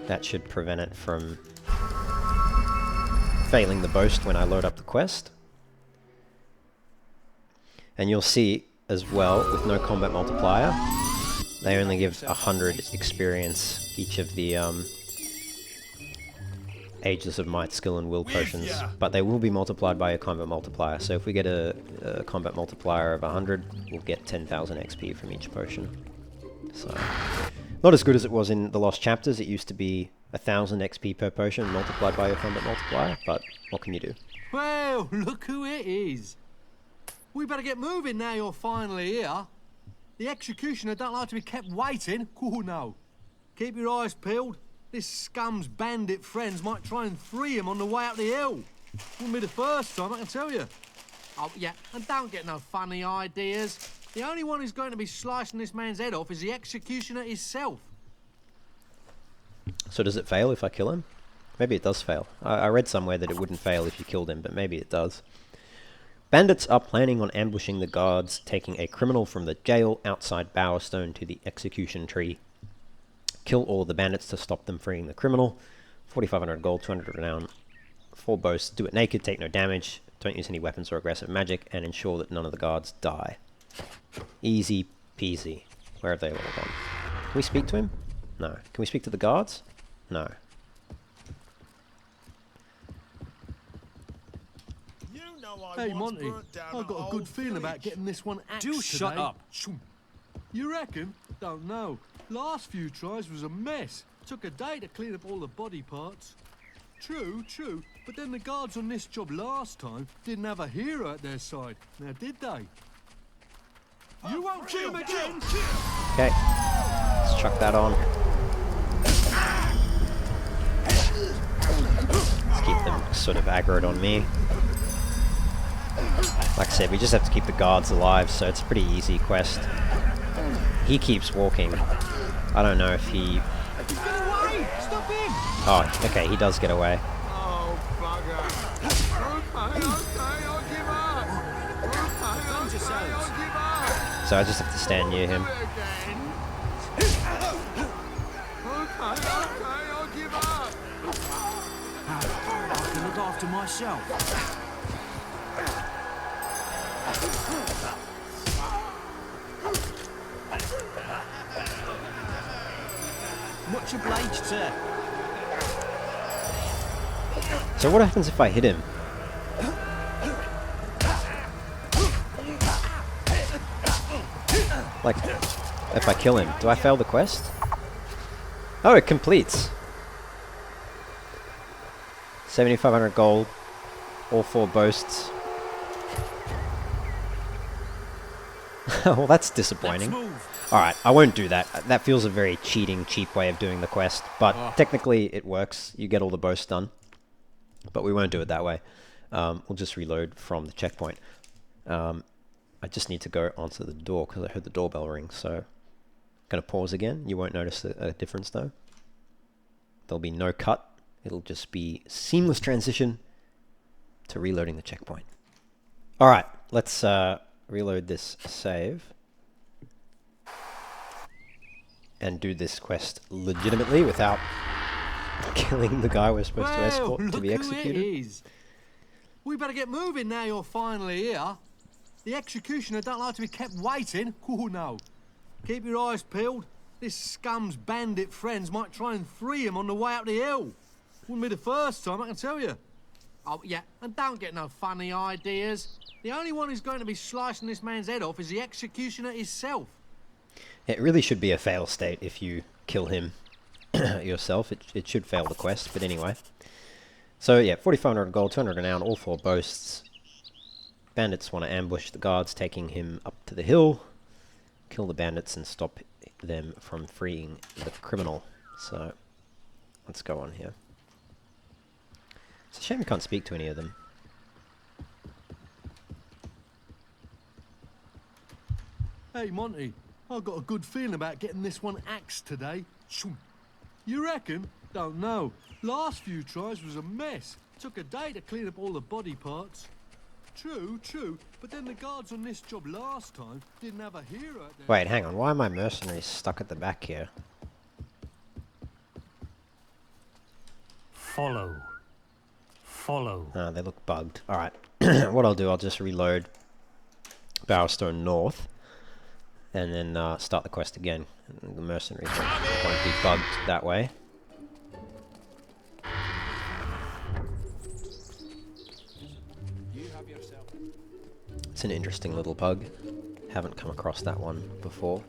That should prevent it from failing the boast when I load up the quest. And you'll see as well, with no combat multiplier, they only give 100 experience each of the Ages of Might, Skill, and Will potions, but they will be multiplied by a combat multiplier. So if we get a combat multiplier of 100, we'll get 10,000 XP from each potion. So, not as good as it was in the Lost Chapters. It used to be 1,000 XP per potion multiplied by a combat multiplier, but what can you do? Well, look who it is. We better get moving now you're finally here. The executioner don't like to be kept waiting. Oh no. Keep your eyes peeled. This scum's bandit friends might try and free him on the way up the hill. Wouldn't be the first time, I can tell you. Oh yeah, and don't get no funny ideas. The only one who's going to be slicing this man's head off is the executioner himself. So does it fail if I kill him? Maybe it does fail. I read somewhere that it wouldn't fail if you killed him, but maybe it does. Bandits are planning on ambushing the guards, taking a criminal from the jail outside Bowerstone to the execution tree. Kill all the bandits to stop them freeing the criminal. 4,500 gold, 200 renown, 4 boasts. Do it naked, take no damage, don't use any weapons or aggressive magic, and ensure that none of the guards die. Easy peasy. Where have they all gone? Can we speak to him? No. Can we speak to the guards? No. Hey Monty, I've got a good feeling about getting this one axed today. Shut up. You reckon? Don't know. Last few tries was a mess. Took a day to clean up all the body parts. True, but then the guards on this job last time didn't have a hero at their side. Now did they? You won't kill him again! Okay. Let's chuck that on. Let's keep them sort of aggroed on me. Like I said, we just have to keep the guards alive, so it's a pretty easy quest. He keeps walking. I don't know if he... Get away! Stop him! Oh, okay, he does get away. Oh, bugger. Okay, I'll give up. Okay, I'll give up. So I just have to stand near him. Do it again. Okay, I'll give up. I can look after myself. Much obliged, sir. So what happens if I hit him? Like, if I kill him, do I fail the quest? Oh, it completes. 7,500 gold. All 4 boasts. Well, that's disappointing. Let's move. Alright, I won't do that. That feels a very cheating, cheap way of doing the quest. But technically, it works. You get all the boasts done. But we won't do it that way. We'll just reload from the checkpoint. I just need to go onto the door because I heard the doorbell ring. So, I'm going to pause again. You won't notice a difference though. There'll be no cut. It'll just be seamless transition to reloading the checkpoint. Alright, let's reload this save. And do this quest legitimately without killing the guy we're supposed to escort to be executed. It is. We better get moving now you're finally here. The executioner don't like to be kept waiting. Oh no. Keep your eyes peeled. This scum's bandit friends might try and free him on the way up the hill. Wouldn't be the first time, I can tell you. Oh yeah, and don't get no funny ideas. The only one who's going to be slicing this man's head off is the executioner himself. It really should be a fail state if you kill him yourself. It should fail the quest, but anyway. So yeah, 4,500 gold, 200 renown, all 4 boasts. Bandits want to ambush the guards, taking him up to the hill. Kill the bandits and stop them from freeing the criminal. So, let's go on here. It's a shame we can't speak to any of them. Hey Monty, I've got a good feeling about getting this one axed today. You reckon? Don't know. Last few tries was a mess. Took a day to clean up all the body parts. True, but then the guards on this job last time didn't have a hero at their... Wait, hang on. Why are my mercenaries stuck at the back here? Follow. Ah, they look bugged. Alright. What I'll do, I'll just reload Bowerstone North. And then start the quest again. And the mercenaries won't be bugged that way. It's an interesting little pug. Haven't come across that one before.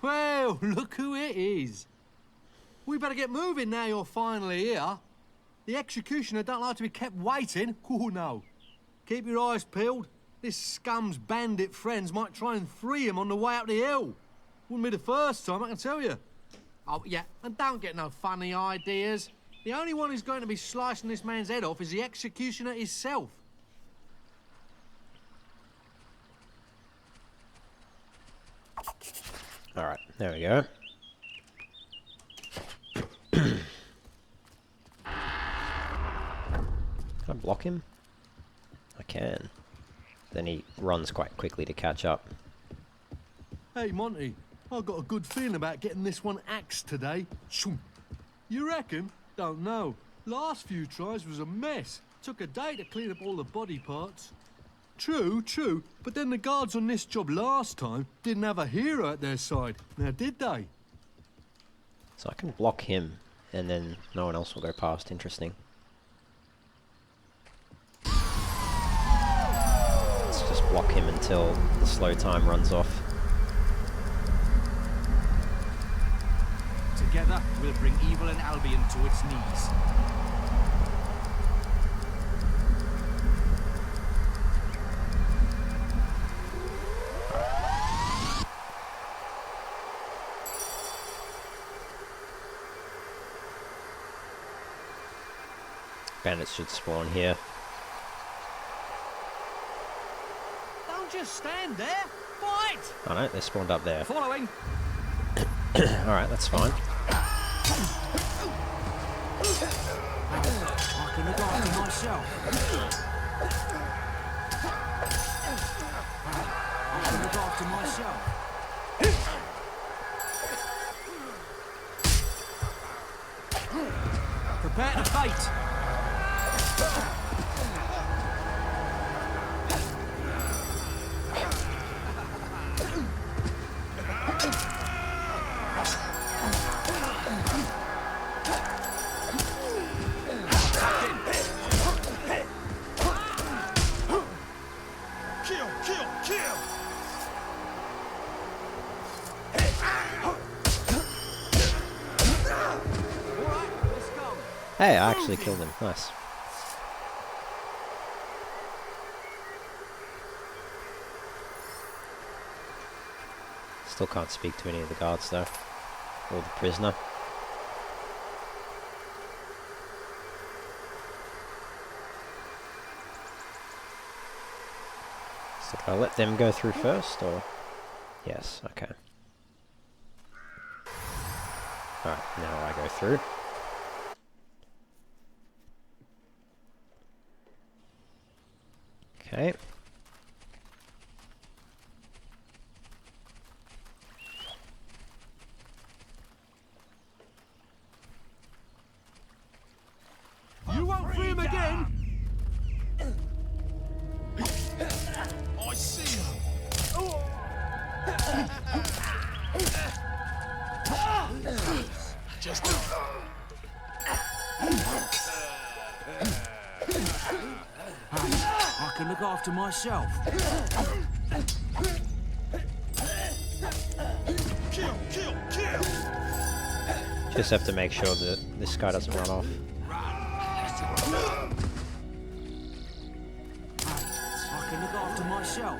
Well, look who it is. We better get moving now you're finally here. The executioner don't like to be kept waiting. Oh no. Keep your eyes peeled. This scum's bandit friends might try and free him on the way up the hill. Wouldn't be the first time, I can tell you. Oh yeah, and don't get no funny ideas. The only one who's going to be slicing this man's head off is the executioner himself. Alright, there we go. Can I block him? I can. Then he runs quite quickly to catch up. Hey Monty, I've got a good feeling about getting this one axed today. You reckon? Don't know. Last few tries was a mess. Took a day to clean up all the body parts. True, but then the guards on this job last time didn't have a hero at their side. Now did they? So I can block him, and then no one else will go past. Interesting. Let's just block him until the slow time runs off. Together, we'll bring evil and Albion to its knees. Bandits should spawn here. Don't just stand there. Fight! Oh no, they spawned up there. Following. Alright, that's fine. I can look after myself. I can look after myself. Prepare to fight. Kill, kill, kill! Alright, let's go. Hey, I actually killed him. Nice. Still can't speak to any of the guards though. Or the prisoner. So can I let them go through first, or? Yes, okay. Alright, now I go through. Okay. You won't free him again. I see him! Just I can look after myself. kill, kill, kill! Just have to make sure that this guy doesn't run off. I can look after myself.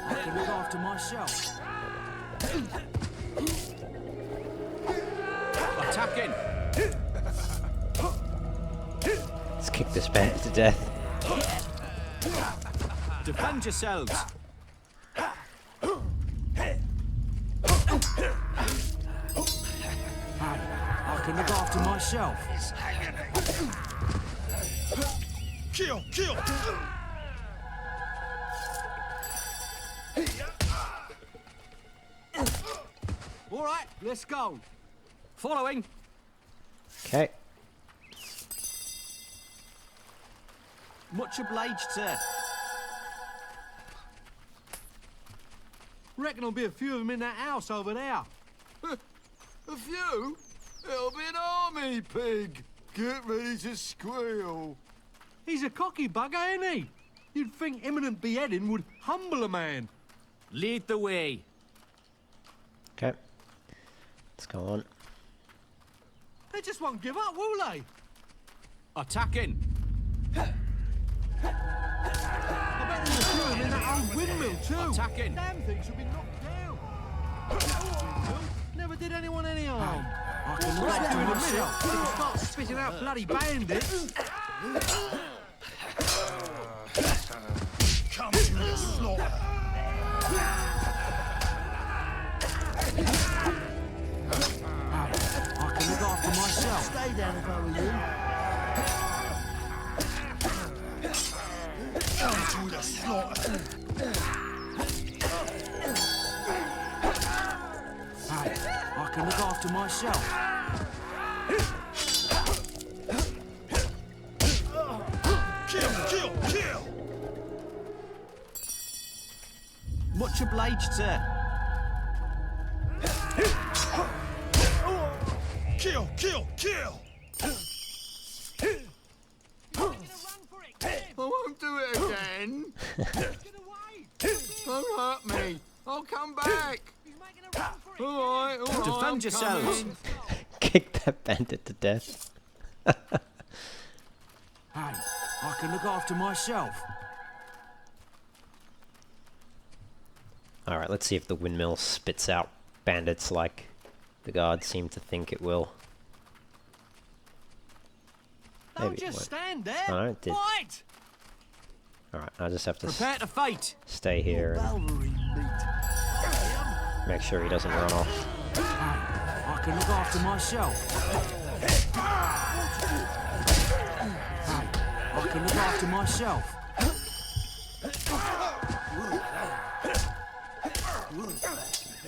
I can look after myself. Attacking. Let's kick this bandit to death. Defend yourselves. I can look after myself. Kill, kill! All right, let's go. Following. Okay. Much obliged, sir. Reckon there'll be a few of them in that house over there. A few? It'll be an army, pig! Get ready to squeal! He's a cocky bugger, ain't he? You'd think imminent beheading would humble a man. Lead the way. Okay. Let's go on. They just won't give up, will they? Attacking. I bet there's a few of them in that old windmill too. Attacking. Damn thing should be knocked down. Never did anyone any harm. I can look after myself. If you start spitting out bloody bandits. Come to the slaughter! I can look after myself. Stay down if I were you. Come to the slaughter! I can look after myself. Kill, kill, kill! Much obliged, sir. Kill, kill, kill! I won't do it again! Don't hurt me! I'll come back! Alright, alright. Defend yourselves. Kick that bandit to death. Hey, I can look after myself. Alright, let's see if the windmill spits out bandits like the guards seem to think it will. Don't Maybe it just won't. stand there. Oh, no, it did. Fight! Alright, I just have to Prepare to fight. stay here and make sure he doesn't run off. I can look after myself. I can look after myself.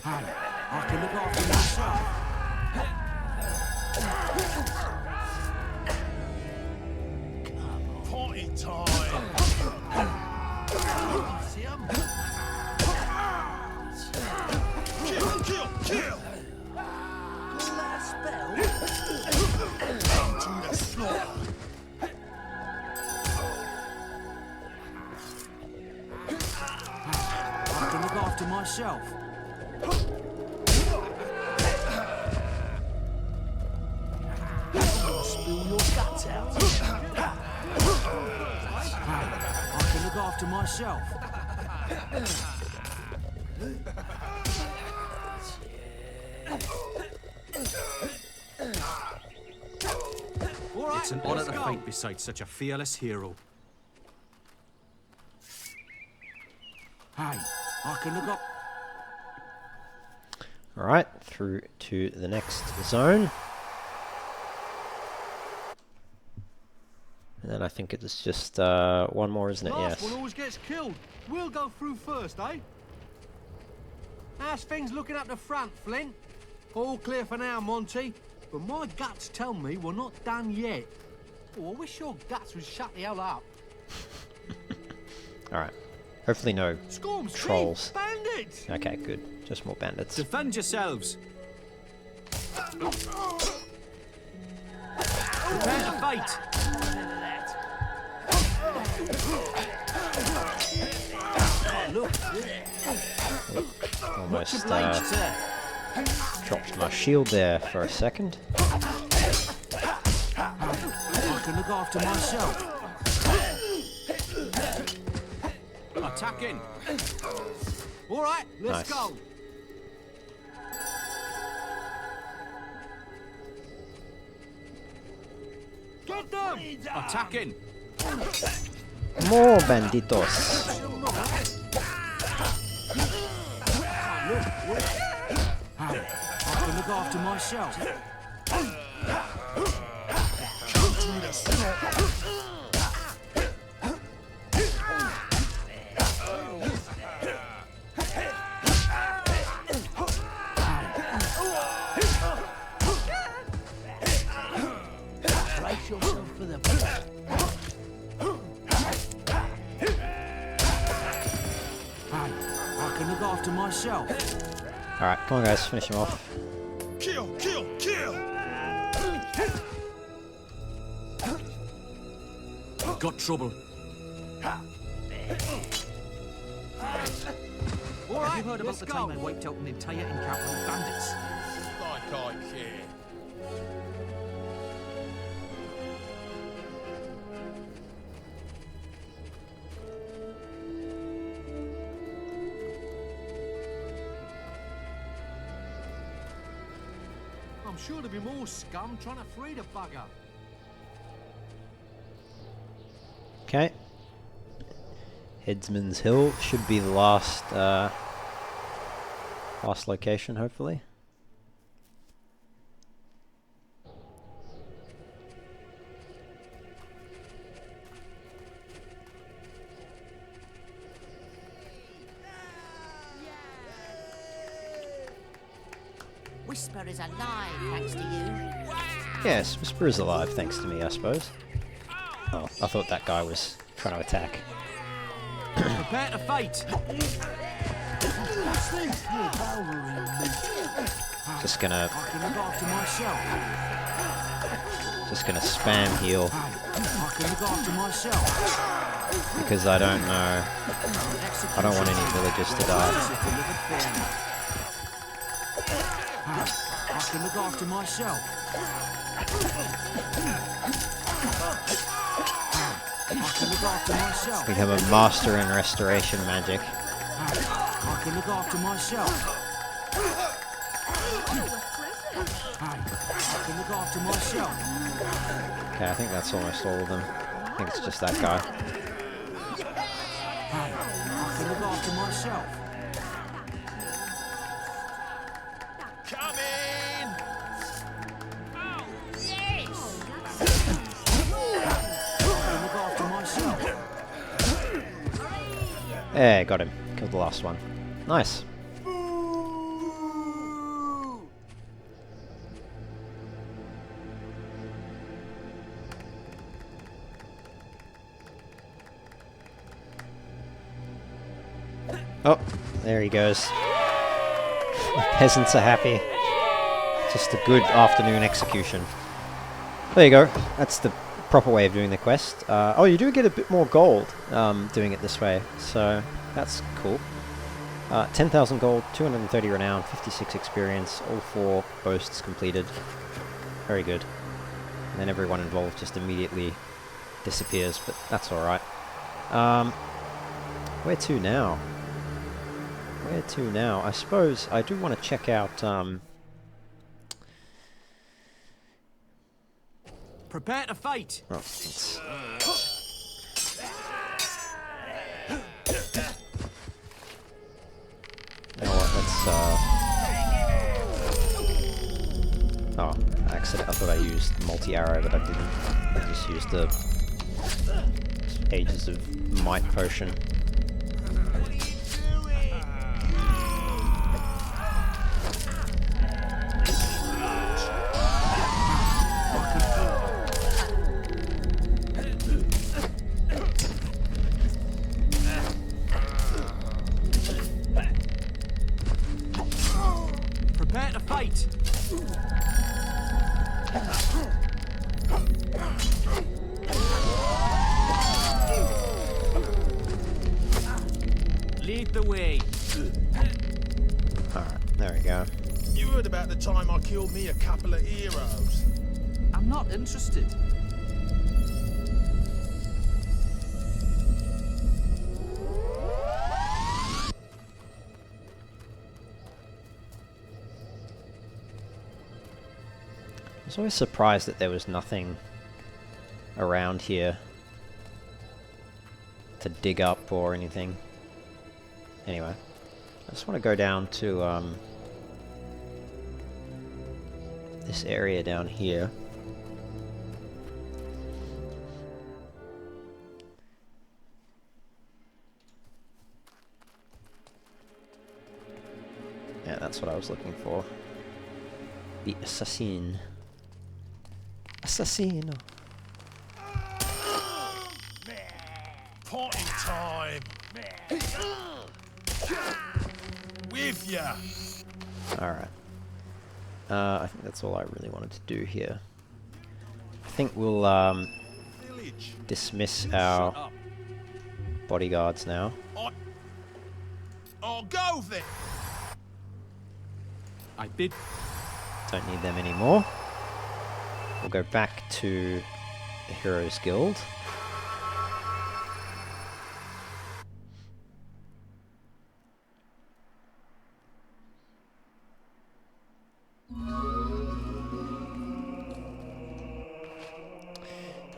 I can look after myself. Party time. See him? Kill. Last spell. To the slaughter. I can look after myself. Spill your guts out. I can look after myself. All right, It's an let's honor to go. fight beside such a fearless hero. Hey, I can look up. Alright, through to the next zone. And then I think it's just one more, isn't it? Last Yes. one always gets killed. We'll go through first, eh? How's things looking up the front, Flint? All clear for now, Monty. But my guts tell me we're not done yet. Oh, I wish your guts would shut the hell up. Alright. Hopefully no Storms, trolls. bandits! Okay, good. Just more bandits. Defend yourselves. Prepare to fight. Almost Obliged, sir. dropped my shield there for a second. I can look after myself. Attacking. All right, let's Nice. go. Get them! Attacking. More banditos. I can look after myself. To the slaughter. Brace yourself for the... I can look after myself. Alright, come on guys, finish him off. Kill. Got trouble. All right, Have you heard about let's the go. time I wiped out an entire encampment of bandits? Like I care. I'm sure there'll be more scum trying to free the bugger. Okay. Headsman's Hill should be the last last location, hopefully. Whisper is alive, thanks to you. Yes, Whisper is alive, thanks to me, I suppose. Oh, I thought that guy was trying to attack. Prepare to fight. Just gonna I can look after myself. spam heal I can look after myself. because I don't know. I don't want any villagers to die. I can look after myself. I can look after myself. Become a master in restoration magic. I can look after myself. Hey, I can look after myself. Okay, I think that's almost all of them. I think it's just that guy. Hey, I can look after myself. Come in! Oh, yes! I can look after myself. There, got him. Killed the last one. Nice. Oh, there he goes. The peasants are happy. Just a good afternoon execution. There you go. That's the proper way of doing the quest. Oh, you do get a bit more gold doing it this way, so that's cool. 10,000 gold, 230 renown, 56 experience, all 4 boasts completed. Very good. And then everyone involved just immediately disappears, but that's alright. Where to now? Where to now? I suppose I do want to check out, Prepare to fight. oh, let's- you know what, let's, oh, accident. I thought I used multi-arrow, but I didn't. I just used the Ages of Might potion. Prepare to fight. Lead the way. Alright, there we go. You heard about the time I killed me a couple of heroes? I'm not interested. I was always surprised that there was nothing around here to dig up or anything. Anyway, I just want to go down to this area down here. Yeah, that's what I was looking for. The assassin. Assassino. Potting time! With ya! Alright. I think that's all I really wanted to do here. I think we'll Village. dismiss Shut our up. bodyguards now. I'll go then! I bid. Don't need them anymore. We'll go back to the Heroes Guild.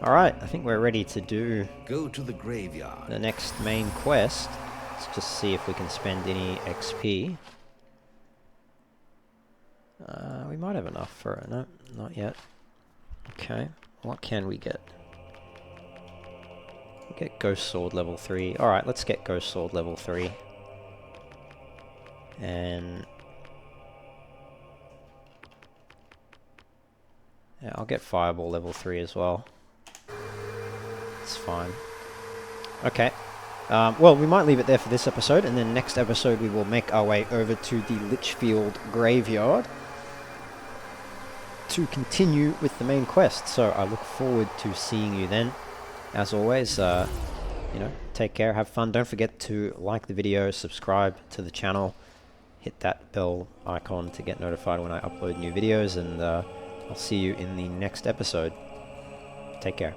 Alright, I think we're ready to do Go to the graveyard. the next main quest. Let's just see if we can spend any XP. We might have enough for it. No, not yet. Okay, what can we get? We'll get Ghost Sword level 3. Alright, let's get Ghost Sword level 3. And... yeah, I'll get Fireball level 3 as well. It's fine. Okay. Well, we might leave it there for this episode, and then next episode we will make our way over to the Lichfield Graveyard to continue with the main quest. So I look forward to seeing you then. As always, you know, take care, have fun. Don't forget to like the video, subscribe to the channel, hit that bell icon to get notified when I upload new videos, and I'll see you in the next episode. Take care.